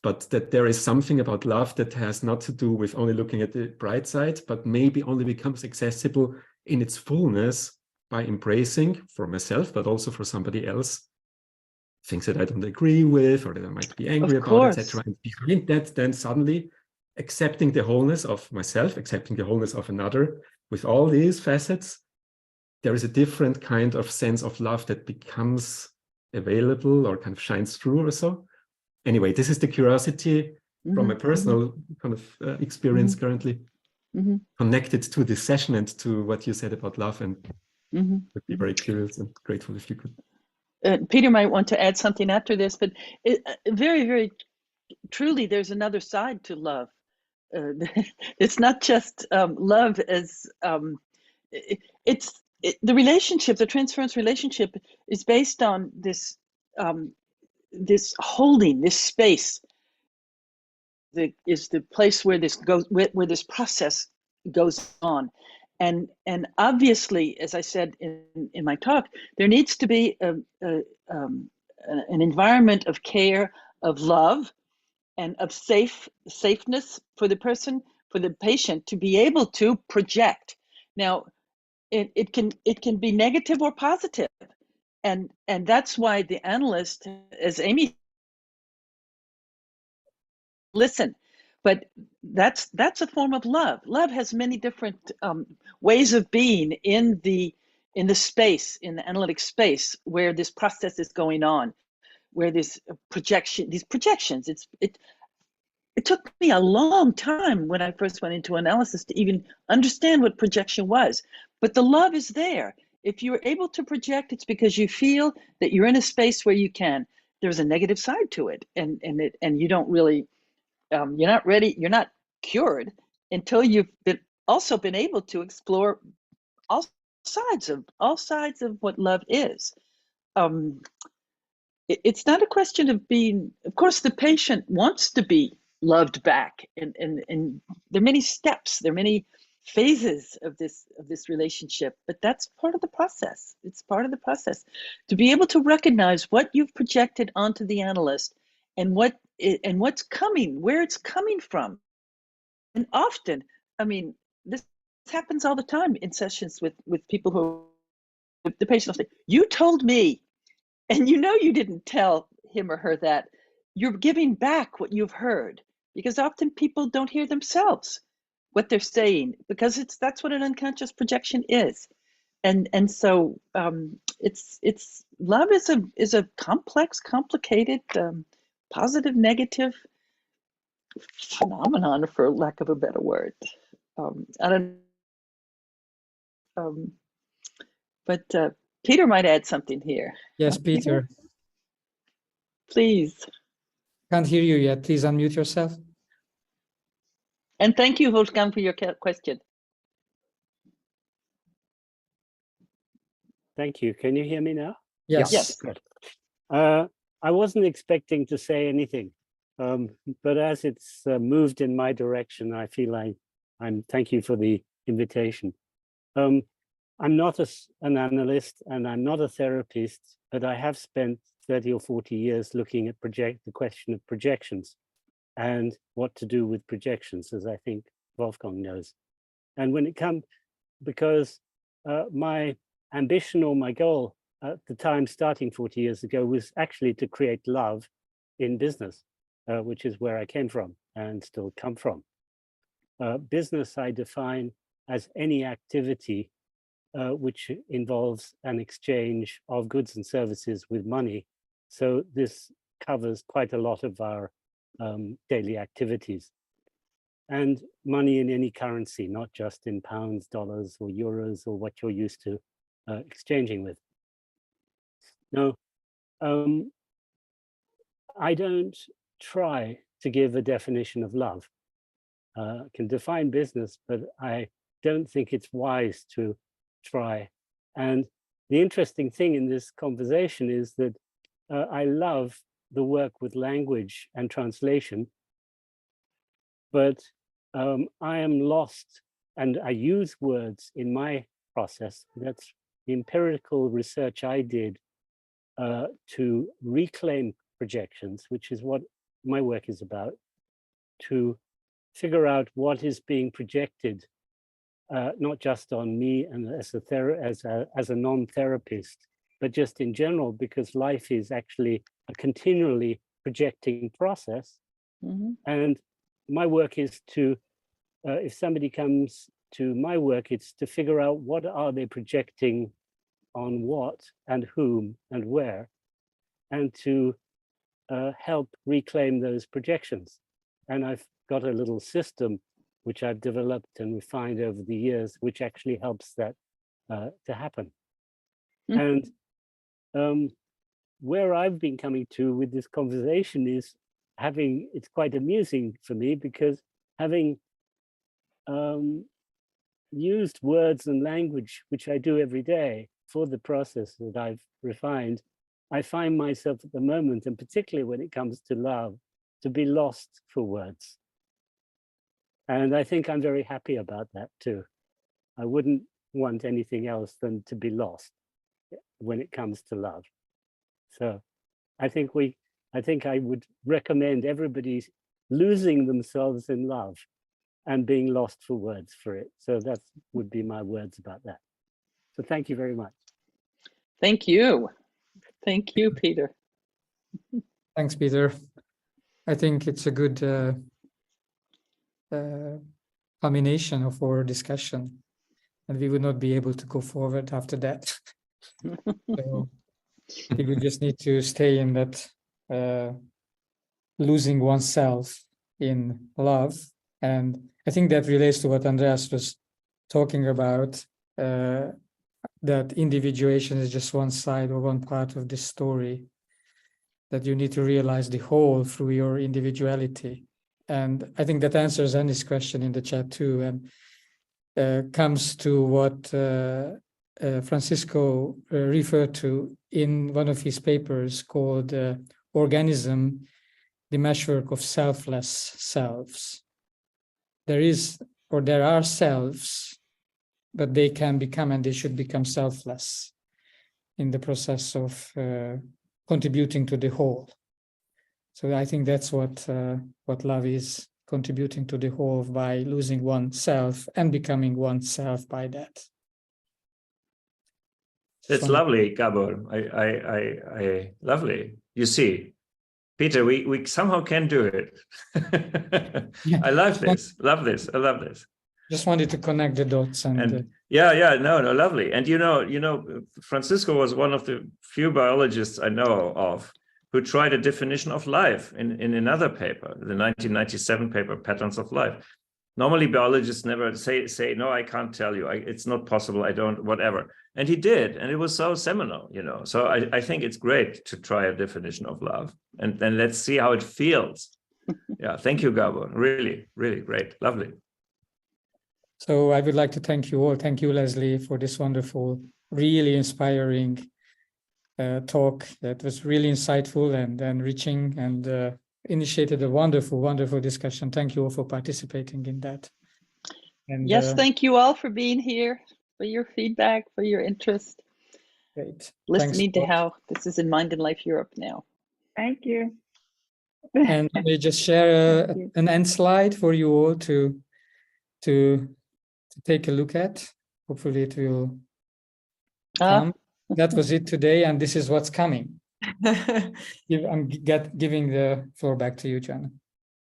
but that there is something about love that has not to do with only looking at the bright side, but maybe only becomes accessible in its fullness by embracing for myself, but also for somebody else, things that I don't agree with or that I might be angry about, etc. And behind that, then suddenly accepting the wholeness of myself, accepting the wholeness of another, with all these facets, there is a different kind of sense of love that becomes available or kind of shines through or so. Anyway, this is the curiosity from my personal kind of experience currently, connected to this session and to what you said about love, and would be very curious and grateful if you could. Peter might want to add something after this, but very, very truly, there's another side to love. It's not just love as the relationship, the transference relationship is based on this this holding, this space that is the place where this goes, where this process goes on. And obviously, as I said in my talk, there needs to be an environment of care, of love, and of safeness for the person, for the patient to be able to project. Now, it can be negative or positive, and that's why the analyst, as Amy, listen. But that's a form of love. Love has many different ways of being in the space, in the analytic space, where this process is going on, where this these projections. It took me a long time when I first went into analysis to even understand what projection was. But the love is there. If you're able to project, it's because you feel that you're in a space where you can. There's a negative side to it, and you don't really. You're not ready. You're not cured until you've also been able to explore all sides of what love is. it's not a question of being, of course, the patient wants to be loved back. And there are many steps, there are many phases of this relationship, but that's part of the process. It's part of the process to be able to recognize what you've projected onto the analyst and what's coming, where it's coming from. And often, I mean, this happens all the time in sessions with people who, the patient will say, you told me, and you know you didn't tell him or her that. You're giving back what you've heard, because often people don't hear themselves what they're saying, because that's what an unconscious projection is. And so it's love is a complex, complicated, positive, negative phenomenon, for lack of a better word. I don't. But Peter might add something here. Yes, Peter. Please. Can't hear you yet. Please unmute yourself. And thank you, Wolfgang, for your question. Thank you. Can you hear me now? Yes. Yes. Good. I wasn't expecting to say anything, but as it's moved in my direction, I feel I'm thank you for the invitation. I'm not an analyst and I'm not a therapist, but I have spent 30 or 40 years looking at the question of projections and what to do with projections, as I think Wolfgang knows. And when it comes, because my ambition or my goal at the time starting 40 years ago was actually to create love in business, which is where I came from and still come from. Business I define as any activity which involves an exchange of goods and services with money. So this covers quite a lot of our daily activities. And money in any currency, not just in pounds, dollars, or euros, or what you're used to exchanging with. Now, I don't try to give a definition of love. I can define business, but I don't think it's wise to try. And the interesting thing in this conversation is that I love the work with language and translation, but I am lost, and I use words in my process. That's the empirical research I did to reclaim projections, which is what my work is about, to figure out what is being projected, not just on me and as a non-therapist, but just in general, because life is actually a continually projecting process. Mm-hmm. And my work is to, if somebody comes to my work, it's to figure out what are they projecting on what and whom and where, and to help reclaim those projections. And I've got a little system which I've developed and refined over the years, which actually helps that to happen. Mm-hmm. And where I've been coming to with this conversation is it's quite amusing for me, because having used words and language, which I do every day for the process that I've refined, I find myself at the moment, and particularly when it comes to love, to be lost for words. And I think I'm very happy about that too. I wouldn't want anything else than to be lost when it comes to love. So I think I would recommend everybody losing themselves in love and being lost for words for it. So that would be my words about that. So thank you very much. Thank you. Thank you, Peter. Thanks, Peter. I think it's a good culmination of our discussion, and we would not be able to go forward after that. So I think we just need to stay in that losing oneself in love. And I think that relates to what Andreas was talking about, that individuation is just one side or one part of this story, that you need to realize the whole through your individuality. And I think that answers Andy's question in the chat too, and comes to what Francisco referred to in one of his papers called Organism, the Meshwork of Selfless Selves. There are selves, but they can become and they should become selfless in the process of contributing to the whole. So I think that's what love is, contributing to the whole by losing oneself and becoming oneself by that. That's lovely, Gabor. I lovely. You see, Peter, we somehow can do it. Yeah. I love this. Love this. I love this. Just wanted to connect the dots and no, lovely. And you know, Francisco was one of the few biologists I know of who tried a definition of life in another paper, the 1997 paper, Patterns of Life. Normally, biologists never say no, I can't tell you. It's not possible. I don't, whatever. And he did, and it was so seminal, you know. So I think it's great to try a definition of love, and then let's see how it feels. Yeah, thank you, Gabor. Really, really great, lovely. So I would like to thank you all. Thank you, Leslie, for this wonderful, really inspiring talk that was really insightful and enriching and initiated a wonderful, wonderful discussion. Thank you all for participating in that. And, yes, thank you all for being here, for your feedback, for your interest. Great. Listening to how this is in Mind and Life Europe now. Thank you. And let me just share an end slide for you all to take a look at. Hopefully it will come. That was it today, and this is what's coming. I'm giving the floor back to you, Joanna.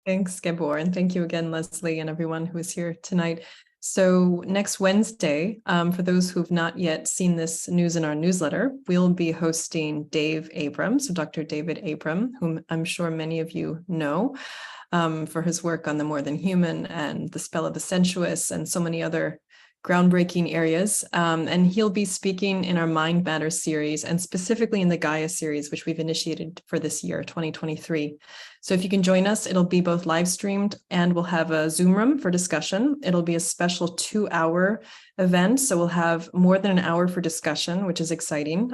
Thanks, Gabor, and thank you again, Leslie, and everyone who is here tonight. So next Wednesday, for those who've not yet seen this news in our newsletter, we'll be hosting Dave Abram, so Dr. David Abram, whom I'm sure many of you know for his work on the More Than Human and the Spell of the Sensuous and so many other groundbreaking areas. And he'll be speaking in our Mind Matters series and specifically in the Gaia series, which we've initiated for this year, 2023. So if you can join us, it'll be both live streamed and we'll have a Zoom room for discussion. It'll be a special 2-hour event. So we'll have more than an hour for discussion, which is exciting.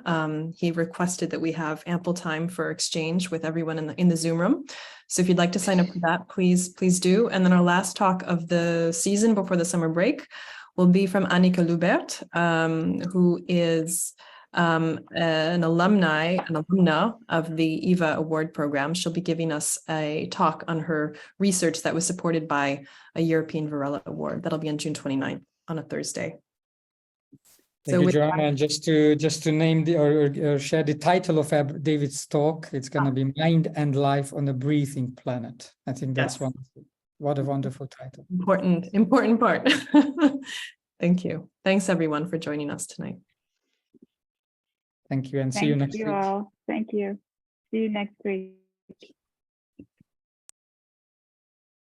He requested that we have ample time for exchange with everyone in the Zoom room. So if you'd like to sign up for that, please do. And then our last talk of the season before the summer break will be from Annika Lubert, who is an alumna of the EVA Award program. She'll be giving us a talk on her research that was supported by a European Varela Award. That'll be on June 29th on a Thursday. Thank you, Joanna. And just to name or share the title of David's talk, it's going to be Mind and Life on a Breathing Planet. I think that's wonderful. What a wonderful title. Important part. Thank you. Thanks, everyone, for joining us tonight. Thank you, and see you next week. Thank you all. Thank you. See you next week.